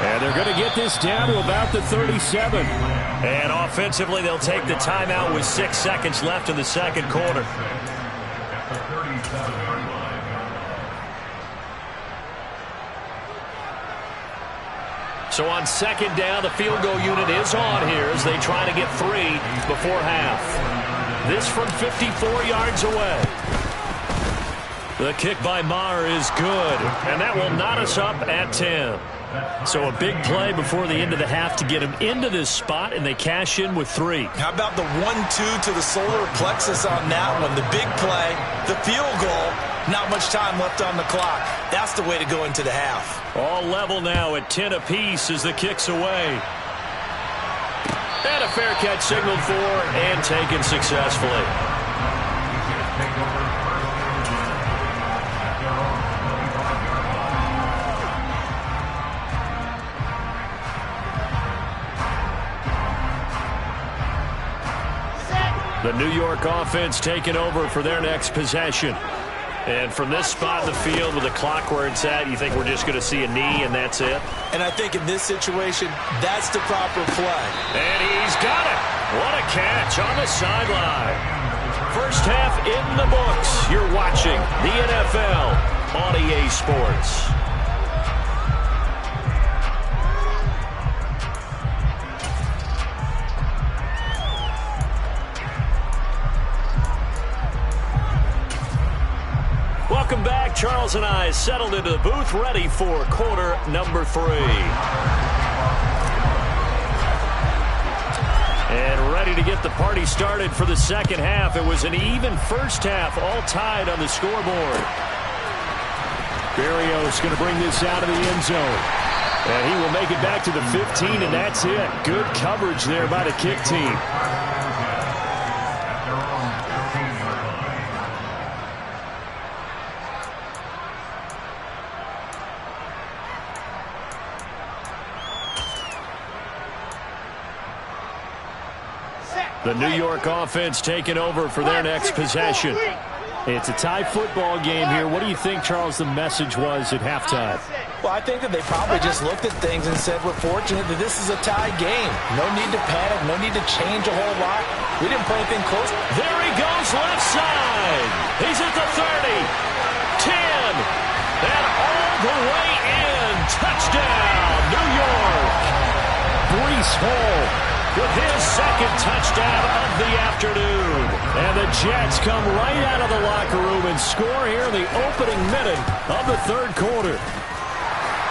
And they're going to get this down to about the 37. And offensively, they'll take the timeout with 6 seconds left in the second quarter. So on second down, the field goal unit is on here as they try to get 3 before half. This from 54 yards away. The kick by Maher is good, and that will knot us up at 10. So a big play before the end of the half to get them into this spot, and they cash in with 3. How about the 1-2 to the solar plexus on that one? The big play, the field goal, not much time left on the clock. That's the way to go into the half. All level now at 10 apiece as the kick's away. And a fair catch signaled for and taken successfully. The New York offense taking over for their next possession. And from this spot in the field with the clock where it's at, you think we're just going to see a knee and that's it? And I think in this situation, that's the proper play. And he's got it. What a catch on the sideline. First half in the books. You're watching the NFL on EA Sports. Welcome back. Charles and I settled into the booth, ready for quarter number 3. And ready to get the party started for the second half. It was an even first half, all tied on the scoreboard. Berrios going to bring this out of the end zone. And he will make it back to the 15, and that's it. Good coverage there by the kick team. The New York offense taking over for their next possession. It's a tie football game here. What do you think, Charles, the message was at halftime? Well, I think that they probably just looked at things and said, we're fortunate that this is a tie game. No need to panic, no need to change a whole lot. We didn't play anything close. There he goes, left side. He's at the 30, 10, and all the way in. Touchdown, New York. Breece Hall with his second touchdown of the afternoon. And the Jets come right out of the locker room and score here in the opening minute of the third quarter.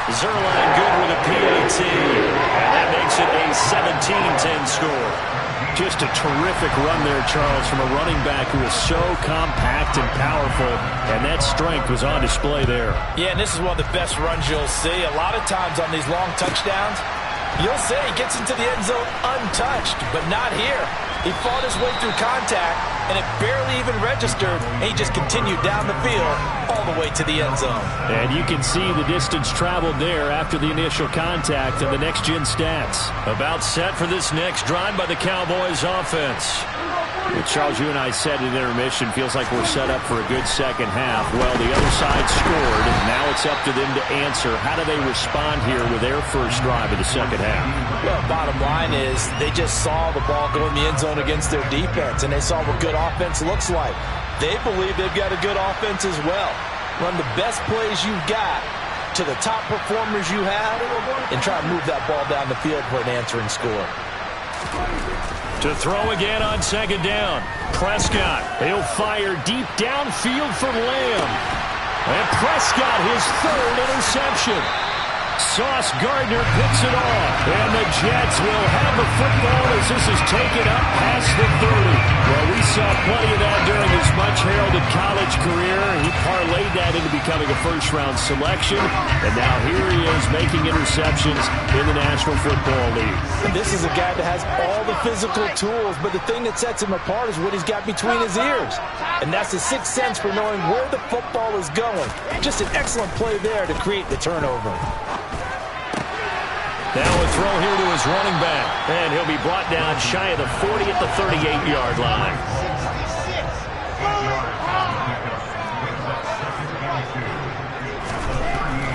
Zerline good with a PAT, and that makes it a 17-10 score. Just a terrific run there, Charles, from a running back who is so compact and powerful, and that strength was on display there. Yeah, and this is one of the best runs you'll see. A lot of times on these long touchdowns, you'll say he gets into the end zone untouched, but not here. He fought his way through contact, and it barely even registered, and he just continued down the field all the way to the end zone. And you can see the distance traveled there after the initial contact and the next-gen stats. About set for this next drive by the Cowboys offense. Well, Charles, you and I said in intermission, feels like we're set up for a good second half. Well, the other side scored, and now it's up to them to answer. How do they respond here with their first drive of the second half? Well, bottom line is they just saw the ball go in the end zone against their defense, and they saw what good offense looks like. They believe they've got a good offense as well. Run the best plays you've got to the top performers you have, and try to move that ball down the field for an answering score. To throw again on second down. Prescott. He'll fire deep downfield for Lamb. And Prescott, his third interception. Sauce Gardner picks it off. And the Jets will have the football as this is taken up past the 30. Well, we saw plenty of that during his much-heralded college career. He parlayed that into becoming a first-round selection. And now here he is making interceptions in the National Football League. And this is a guy that has all the physical tools, but the thing that sets him apart is what he's got between his ears. And that's the sixth sense for knowing where the football is going. Just an excellent play there to create the turnover. Now a throw here to his running back. And he'll be brought down shy of the 40 at the 38-yard line.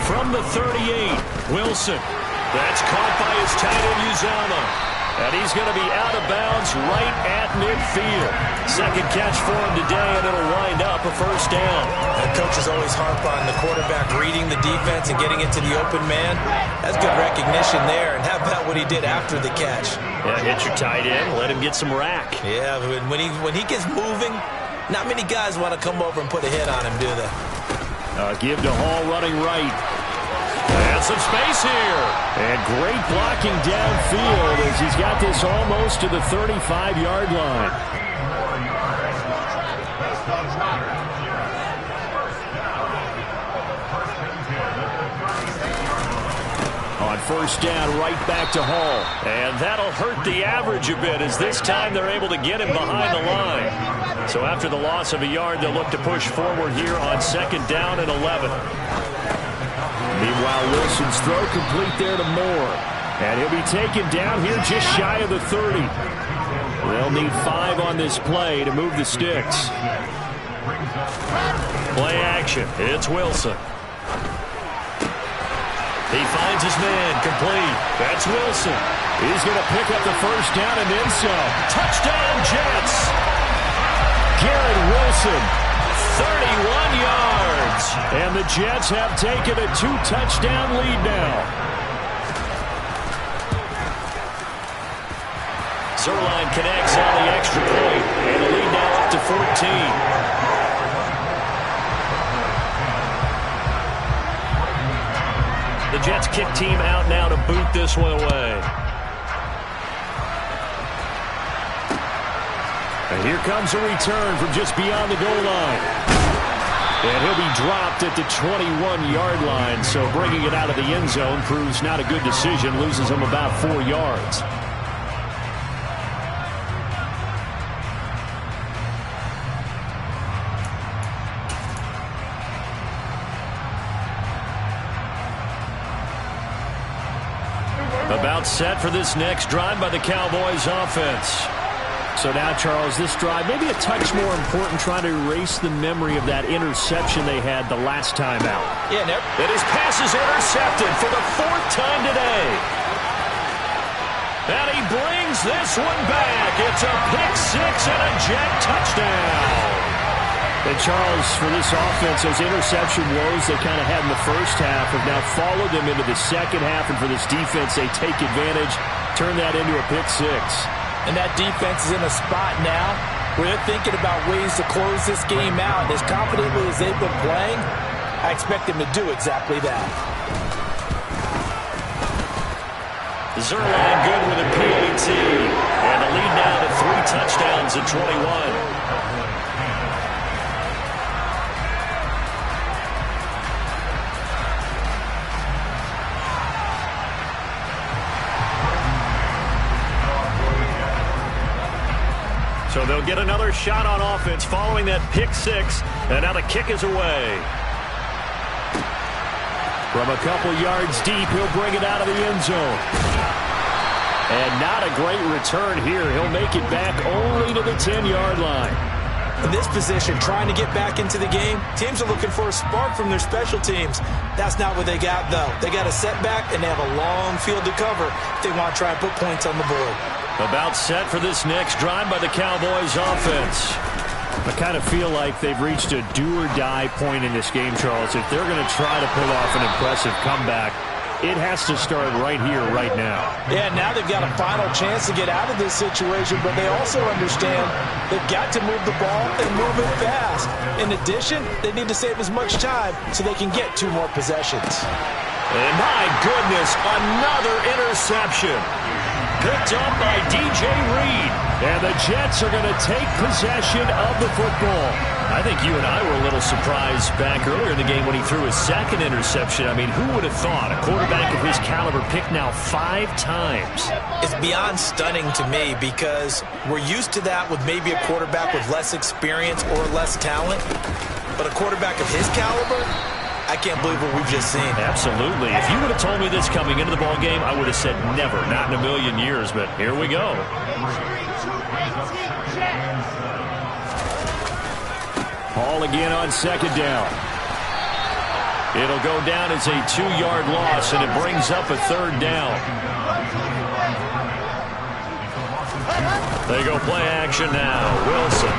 From the 38, Wilson. That's caught by his tight end, Uzomah. And he's going to be out of bounds right at midfield. Second catch for him today, and it'll wind up a first down. The coaches always harp on the quarterback reading the defense and getting it to the open man. That's good recognition there. And how about what he did after the catch? Yeah, hit your tight end, let him get some rack. Yeah, when he gets moving, not many guys want to come over and put a hit on him, do they? Give to Hall running right. And some space here. And great blocking downfield as he's got this almost to the 35-yard line. On first down, right back to Hall. And that'll hurt the average a bit as this time they're able to get him behind the line. So after the loss of a yard, they'll look to push forward here on second down and 11. Meanwhile, Wilson's throw complete there to Moore. And he'll be taken down here just shy of the 30. They'll need 5 on this play to move the sticks. Play action. It's Wilson. He finds his man complete. That's Wilson. He's going to pick up the first down and then some. Touchdown, Jets. Garrett Wilson. 31 yards. And the Jets have taken a 2-touchdown lead now. Zerline connects on the extra point. And the lead now up to 14. The Jets kick team out now to boot this one away. And here comes a return from just beyond the goal line. And he'll be dropped at the 21-yard line. So bringing it out of the end zone proves not a good decision. Loses him about 4 yards. About set for this next drive by the Cowboys offense. So now, Charles, this drive maybe a touch more important, trying to erase the memory of that interception they had the last time out. Yeah, and his pass is intercepted for the 4th time today. And he brings this one back. It's a pick six and a Jet touchdown. And Charles, for this offense, those interception woes they kind of had in the first half have now followed them into the second half. And for this defense, they take advantage, turn that into a pick six. And that defense is in a spot now where they're thinking about ways to close this game out. As confidently as they've been playing, I expect them to do exactly that. Zerline good with a PAT. And the lead now to 3 touchdowns at 21. So they'll get another shot on offense following that pick six. And now the kick is away. From a couple yards deep, he'll bring it out of the end zone. And not a great return here. He'll make it back only to the 10-yard line. In this position, trying to get back into the game, teams are looking for a spark from their special teams. That's not what they got, though. They got a setback, and they have a long field to cover if they want to try and put points on the board. About set for this next drive by the Cowboys offense. I kind of feel like they've reached a do-or-die point in this game, Charles. If they're going to try to pull off an impressive comeback, it has to start right here, right now. Yeah, now they've got a final chance to get out of this situation, but they also understand they've got to move the ball and move it fast. In addition, they need to save as much time so they can get 2 more possessions. And my goodness, another interception. Picked up by DJ Reed. And the Jets are going to take possession of the football. I think you and I were a little surprised back earlier in the game when he threw his second interception. I mean, who would have thought a quarterback of his caliber picked now 5 times? It's beyond stunning to me because we're used to that with maybe a quarterback with less experience or less talent. But a quarterback of his caliber, I can't believe what we've just seen. Absolutely. If you would have told me this coming into the ball game, I would have said never, not in a million years. But here we go. Hall again on second down. It'll go down as a 2-yard loss, and it brings up a 3rd down. They go play action now. Wilson.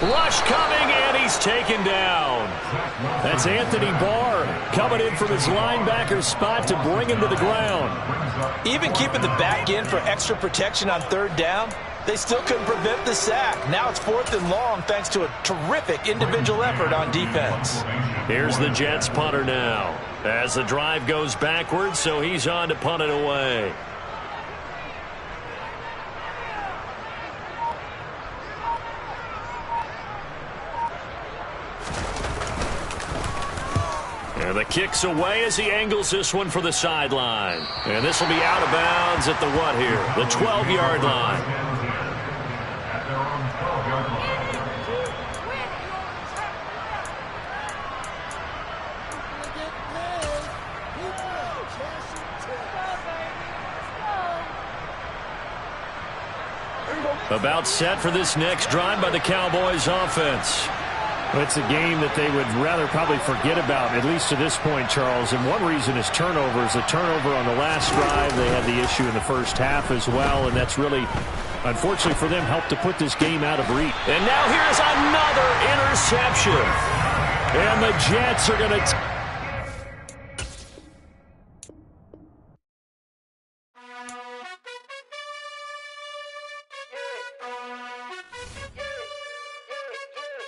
Rush coming, and he's taken down. That's Anthony Barr coming in from his linebacker spot to bring him to the ground. Even keeping the back end for extra protection on 3rd down, they still couldn't prevent the sack. Now it's 4th and long thanks to a terrific individual effort on defense. Here's the Jets punter now as the drive goes backwards, so he's on to punt it away. And the kick's away as he angles this one for the sideline. And this will be out of bounds at the what here? The 12-yard line. About set for this next drive by the Cowboys offense. It's a game that they would rather probably forget about, at least to this point, Charles. And one reason is turnovers. A turnover on the last drive. They had the issue in the first half as well, and that's really, unfortunately for them, helped to put this game out of reach. And now here's another interception. And the Jets are going to...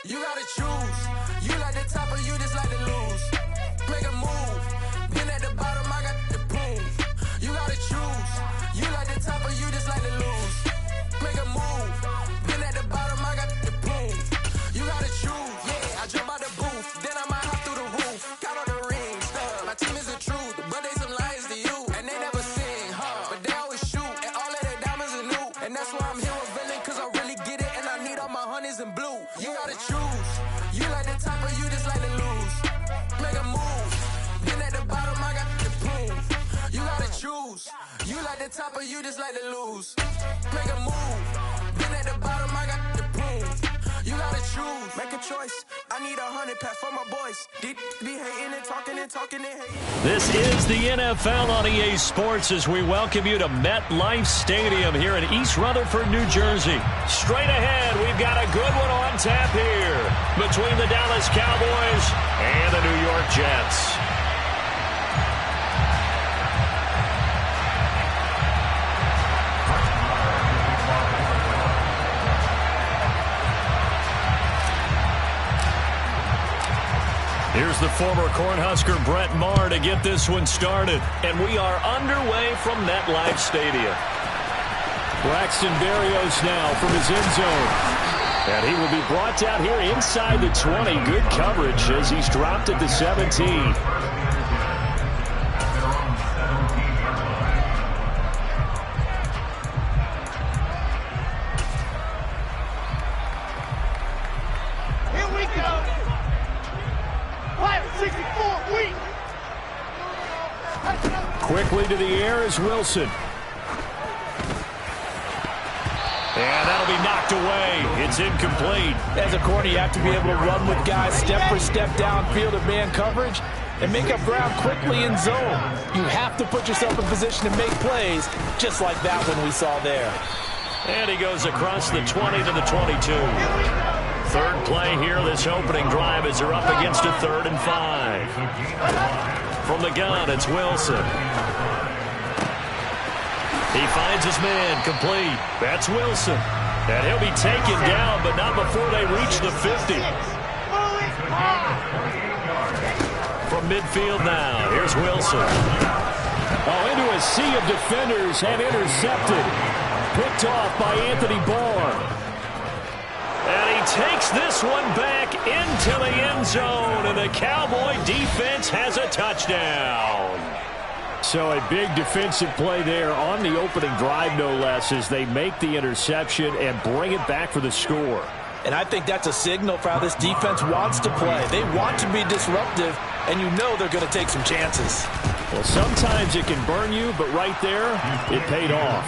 You gotta choose. You like the top or you just like to lose. Make a move. Been at the bottom, I got the prove. You gotta choose. You like the top or you just like to lose. Make a move. Been at the bottom, I got the prove. You gotta choose. Yeah, I jump out the booth. Then I might hop through the roof. Count on the rings. My team is the truth, but they some liars to you. And they never sing, but they always shoot. And all of their diamonds are new. And that's why I'm here with villain, cause I really get it. And I need all my honeys in blue. You gotta choose. You like the top or you just like to lose. Make a move. Been at the bottom, I got the prove. You gotta choose. You like the top or you just like to lose. Make a move. Been at the bottom, I got the prove. You gotta choose. Make a choice. I I need 100 pack for my boys. Be hating and talking and talking and hating. This is the NFL on EA Sports as we welcome you to MetLife Stadium here in East Rutherford, New Jersey. Straight ahead, we've got a good one on tap here between the Dallas Cowboys and the New York Jets. Here's the former Cornhusker Brett Maher to get this one started. And we are underway from MetLife Stadium. Braxton Berrios now from his end zone. And he will be brought down here inside the 20. Good coverage as he's dropped at the 17. Quickly to the air is Wilson. And that'll be knocked away. It's incomplete. As a corner, you have to be able to run with guys step for step downfield of man coverage and make up ground quickly in zone. You have to put yourself in position to make plays, just like that one we saw there. And he goes across the 20 to the 22. Third play here, this opening drive as they're up against a 3rd and 5. From the gun, it's Wilson. He finds his man, complete. That's Wilson. And he'll be taken down, but not before they reach the 50. From midfield now, here's Wilson. Oh, into a sea of defenders and intercepted. Picked off by Anthony Barr. And he takes this one back into the end zone, and the Cowboy defense has a touchdown. So a big defensive play there on the opening drive, no less, as they make the interception and bring it back for the score. And I think that's a signal for how this defense wants to play. They want to be disruptive, and you know they're going to take some chances. Well, sometimes it can burn you, but right there, it paid off.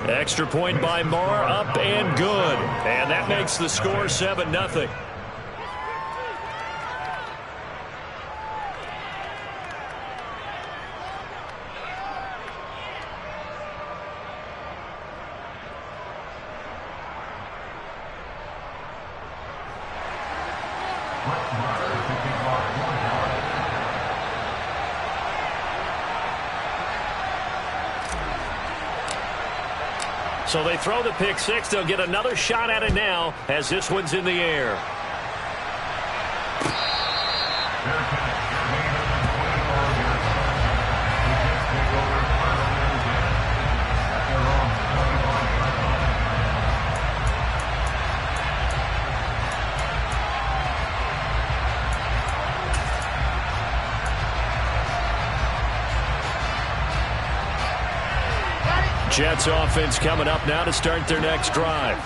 Extra point by Maher, up and good. And that makes the score 7-0. So they throw the pick six. They'll get another shot at it now as this one's in the air. Jets offense coming up now to start their next drive.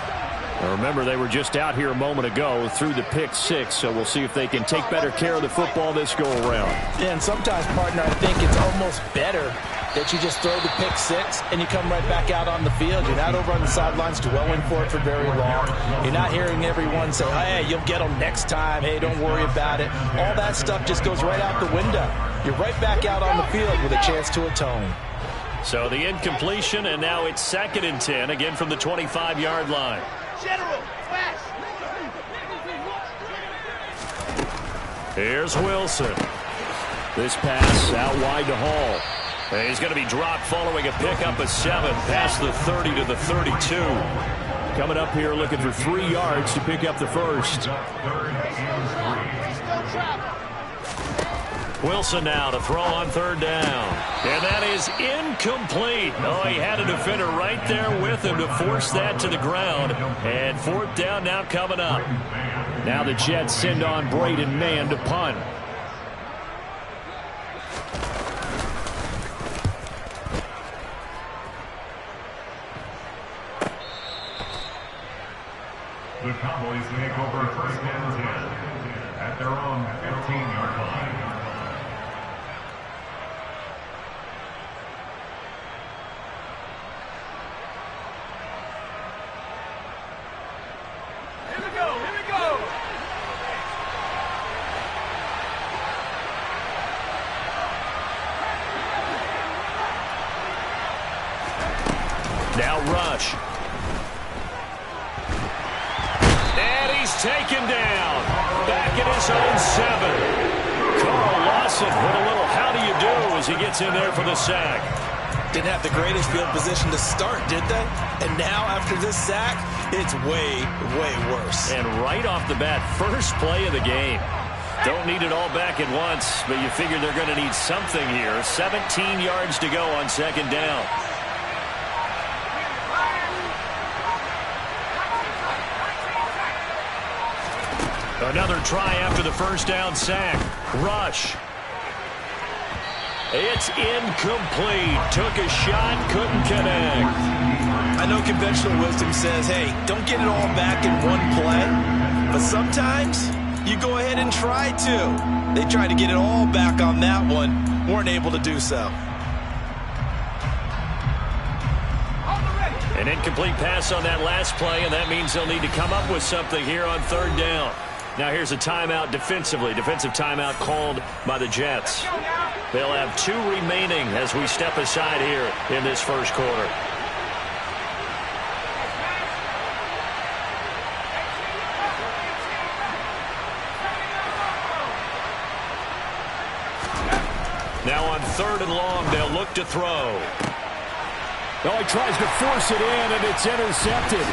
Now remember, they were just out here a moment ago through the pick six, so we'll see if they can take better care of the football this go-around. Yeah, and sometimes, partner, I think it's almost better that you just throw the pick six and you come right back out on the field. You're not over on the sidelines dwelling for it for very long. You're not hearing everyone say, hey, you'll get them next time. Hey, don't worry about it. All that stuff just goes right out the window. You're right back out on the field with a chance to atone. So the incompletion, and now it's 2nd and 10, again from the 25-yard line. General, fast. Here's Wilson. This pass out wide to Hall. And he's going to be dropped following a pickup of 7 past the 30 to the 32. Coming up here looking for 3 yards to pick up the first. Wilson now to throw on 3rd down. And that is incomplete. Oh, he had a defender right there with him to force that to the ground. And 4th down now coming up. Now the Jets send on Braden Mann to punt. The Cowboys take over 1st and 10 at their own 15-yard line. taken down. Back at his own 7. Carl Lawson with a little how do you do as he gets in there for the sack. Didn't have the greatest field position to start, did they? And now after this sack, it's way, way worse. And right off the bat, first play of the game. Don't need it all back at once, but you figure they're going to need something here. 17 yards to go on second down. Another try after the first down sack. Rush. It's incomplete. Took a shot, couldn't connect. I know conventional wisdom says, hey, don't get it all back in one play. But sometimes you go ahead and try to. They tried to get it all back on that one. Weren't able to do so. An incomplete pass on that last play, and that means they'll need to come up with something here on third down. Now here's a timeout defensively. Defensive timeout called by the Jets. They'll have 2 remaining as we step aside here in this first quarter. Now on third and long, they'll look to throw. Oh, he tries to force it in, and it's intercepted.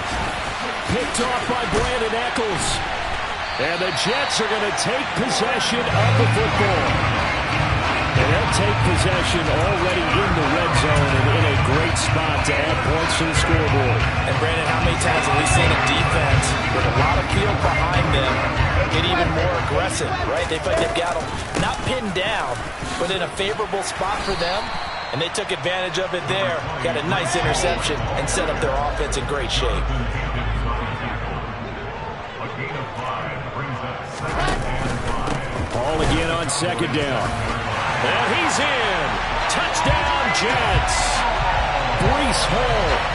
Picked off by Brandon Eccles. And the Jets are going to take possession of the football. And they'll take possession already in the red zone and in a great spot to add points to the scoreboard. And Brandon, how many times have we seen a defense with a lot of field behind them get even more aggressive, right? They feel like they've got them not pinned down, but in a favorable spot for them. And they took advantage of it there. Got a nice interception and set up their offense in great shape. Ball again on second down. And he's in. Touchdown, Jets. Breece Hall.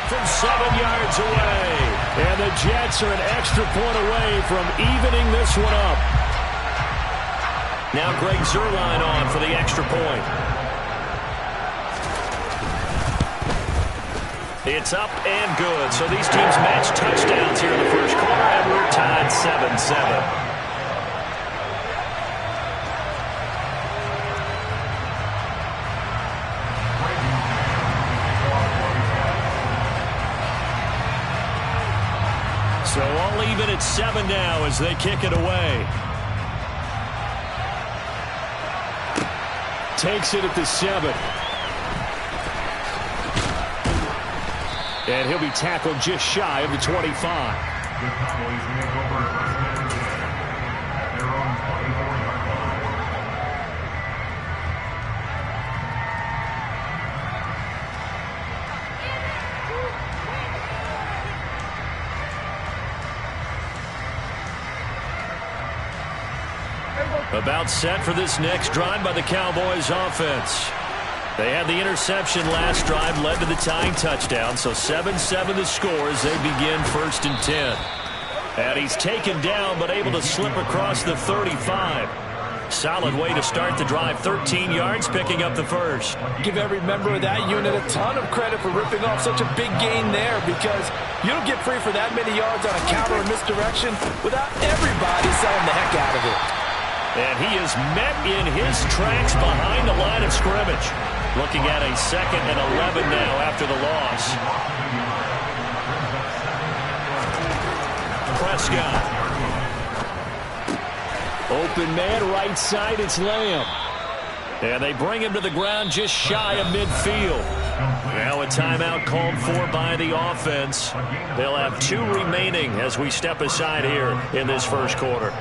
From 7 yards away. And the Jets are an extra point away from evening this one up. Now Greg Zuerlein on for the extra point. It's up and good. So these teams match touchdowns here in the first quarter, and we're tied 7-7. So all even at 7 now as they kick it away. Takes it at the 7. And he'll be tackled just shy of the 25. The Cowboys make over first down at their own 24-yard line. About set for this next drive by the Cowboys offense. They had the interception last drive, led to the tying touchdown, so 7-7 the score as they begin first and 10. And he's taken down but able to slip across the 35. Solid way to start the drive. 13 yards, picking up the first. Give every member of that unit a ton of credit for ripping off such a big gain there, because you don't get free for that many yards on a counter or misdirection without everybody selling the heck out of it. And he is met in his tracks behind the line of scrimmage. Looking at a 2nd and 11 now after the loss. Prescott. Open man, right side, it's Lamb. And they bring him to the ground just shy of midfield. Now a timeout called for by the offense. They'll have 2 remaining as we step aside here in this first quarter.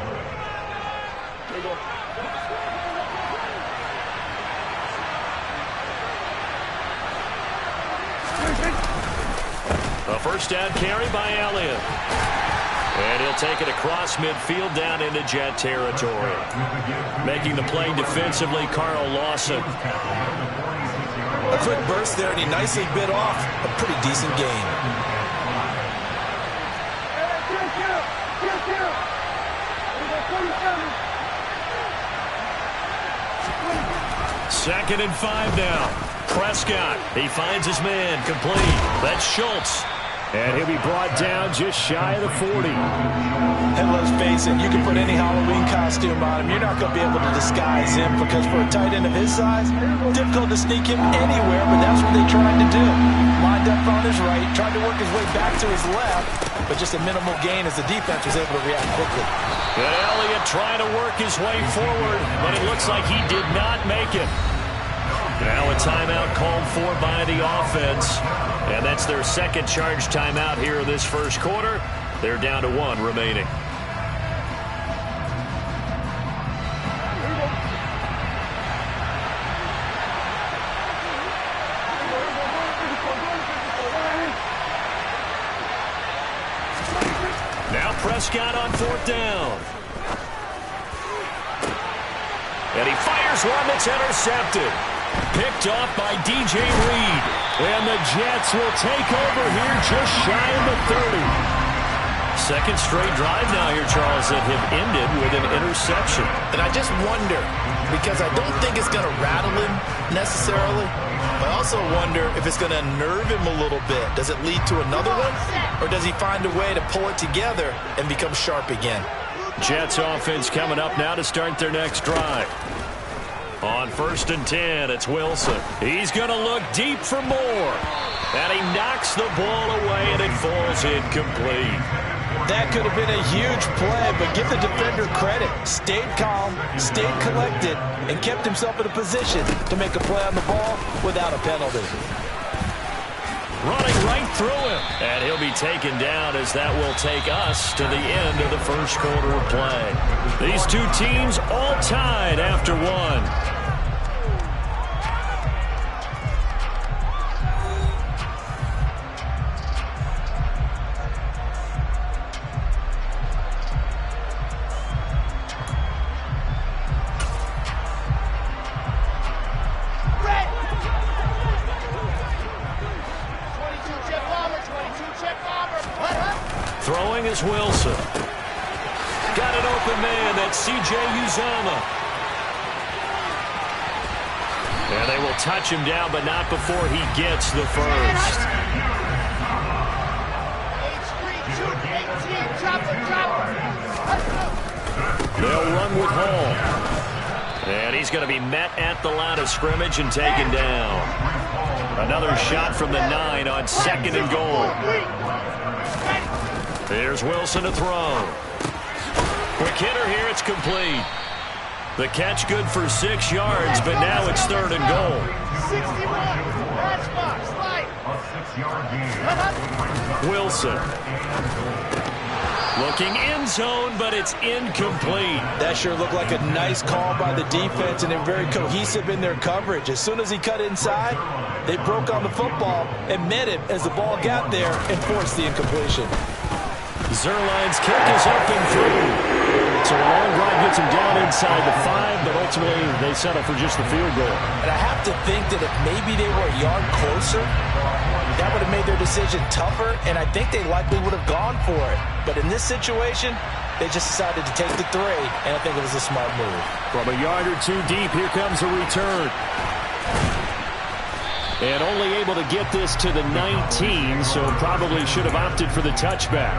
A first down carry by Elliott. And he'll take it across midfield down into Jet territory. Making the play defensively, Carl Lawson. A quick burst there, and he nicely bit off a pretty decent gain. Second and 5 now. Prescott, he finds his man, complete. That's Schultz. And he'll be brought down just shy of the 40. And let's face it, you can put any Halloween costume on him. You're not going to be able to disguise him because for a tight end of his size, difficult to sneak him anywhere, but that's what they tried to do. Lined up on his right, tried to work his way back to his left, but just a minimal gain as the defense was able to react quickly. And Elliott trying to work his way forward, but it looks like he did not make it. Now a timeout called for by the offense. And that's their second charge timeout here in this first quarter. They're down to 1 remaining. Now Prescott on 4th down. And he fires one that's intercepted. Picked off by DJ Reed. And the Jets will take over here just shy of the 30. Second straight drive now here, Charles, that have ended with an interception. And I just wonder, because I don't think it's going to rattle him necessarily, but I also wonder if it's going to unnerve him a little bit. Does it lead to another one? Or does he find a way to pull it together and become sharp again? Jets offense coming up now to start their next drive. On 1st and 10, it's Wilson. He's going to look deep for more. And he knocks the ball away, and it falls incomplete. That could have been a huge play, but give the defender credit. Stayed calm, stayed collected, and kept himself in a position to make a play on the ball without a penalty. Running right through him. And he'll be taken down as that will take us to the end of the first quarter of play. These two teams all tied after 1. Throwing is Wilson. Got an open man. That's C.J. Uzomah. And they will touch him down, but not before he gets the first. They'll run with Hall. And he's going to be met at the line of scrimmage and taken down. Another shot from the 9 on 2nd and goal. Here's Wilson to throw. Quick hitter here, it's complete. The catch good for 6 yards, but now it's 3rd and goal. 61. Wilson. Looking end zone, but it's incomplete. That sure looked like a nice call by the defense, and they're very cohesive in their coverage. As soon as he cut inside, they broke on the football and met him as the ball got there and forced the incompletion. Zerline's kick is up and through. So a long drive gets him down inside the 5, but ultimately they settle for just the field goal. And I have to think that if maybe they were a yard closer, that would have made their decision tougher, and I think they likely would have gone for it. But in this situation, they just decided to take the 3, and I think it was a smart move. From a yard or 2 deep, here comes a return. And only able to get this to the 19, so probably should have opted for the touchback.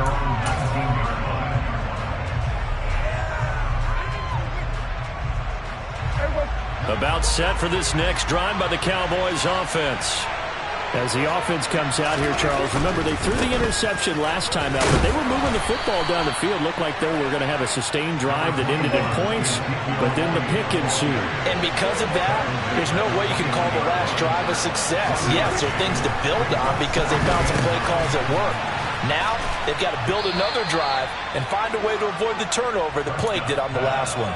About set for this next drive by the Cowboys offense. As the offense comes out here, Charles, remember they threw the interception last time out, but they were moving the football down the field. Looked like they were going to have a sustained drive that ended in points, but then the pick ensued. And because of that, there's no way you can call the last drive a success. Yes, there are things to build on because they found some play calls that work. Now, they've got to build another drive and find a way to avoid the turnover the Plague did on the last one.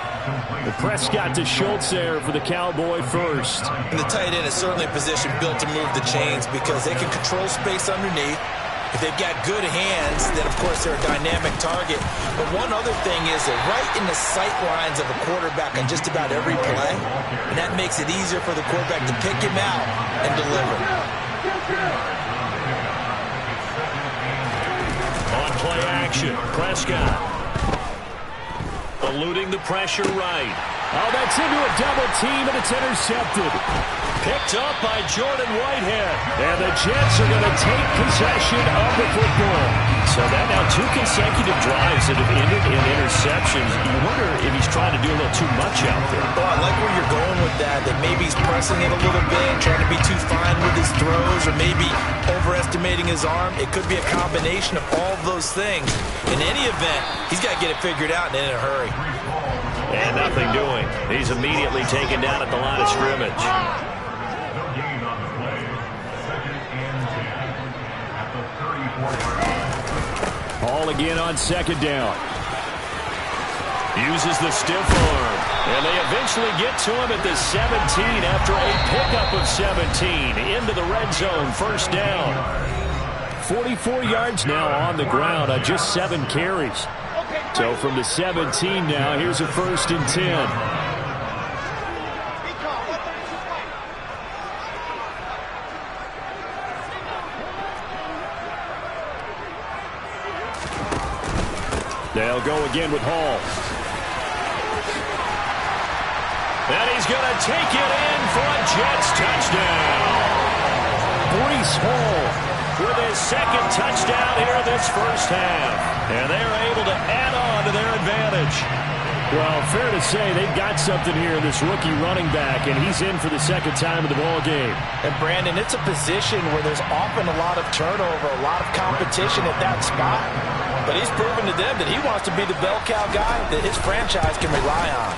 The Prescott to Schultz there for the Cowboy first. And the tight end is certainly a position built to move the chains because they can control space underneath. If they've got good hands, then, of course, they're a dynamic target. But one other thing is they're right in the sight lines of a quarterback on just about every play, and that makes it easier for the quarterback to pick him out and deliver. On play action, Prescott. Eluding the pressure right. Oh, that's into a double team, and it's intercepted. Picked up by Jordan Whitehead. And the Jets are going to take possession of the football. So that now 2 consecutive drives that have ended in interceptions. You wonder if he's trying to do a little too much out there. Well, I like where you're going with that maybe he's pressing it a little bit, trying to be too fine with his throws, or maybe overestimating his arm. It could be a combination of all of those things. In any event, he's got to get it figured out and in a hurry. And nothing doing. He's immediately taken down at the line of scrimmage. Ball again on second down. Uses the stiff arm. And they eventually get to him at the 17 after a pickup of 17. Into the red zone, first down. 44 yards now on the ground on just 7 carries. So from the 17 now, here's a 1st and 10. They'll go again with Hall. And he's going to take it in for a Jets touchdown. Breece Hall with his 2nd touchdown here this first half. And they're able to add on to their advantage. Well, fair to say they've got something here in this rookie running back, and he's in for the 2nd time of the ball game. And, Brandon, it's a position where there's often a lot of turnover, a lot of competition at that spot. But he's proven to them that he wants to be the bell cow guy that his franchise can rely on.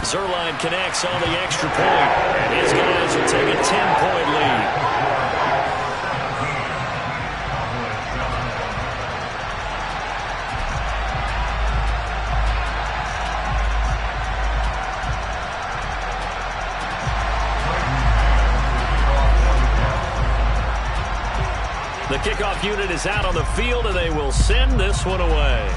Zerline connects on the extra point, and his guys will take a 10-point lead. The kickoff unit is out on the field, and they will send this one away.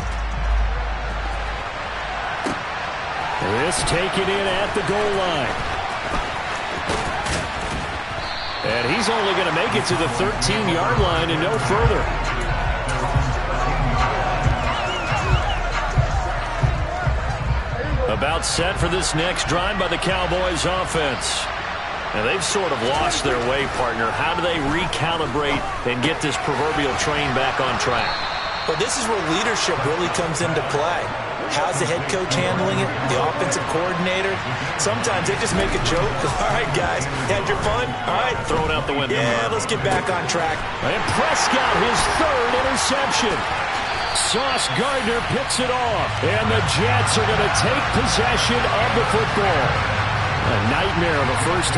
This taken in at the goal line. And he's only going to make it to the 13-yard line and no further. About set for this next drive by the Cowboys offense. And they've sort of lost their way, partner. How do they recalibrate and get this proverbial train back on track? Well, this is where leadership really comes into play. How's the head coach handling it? The offensive coordinator? Sometimes they just make a joke. All right, guys, had your fun? All right. Throw it out the window. Yeah, let's get back on track. And Prescott, his 3rd interception. Sauce Gardner picks it off. And the Jets are going to take possession of the football. A nightmare of a first half.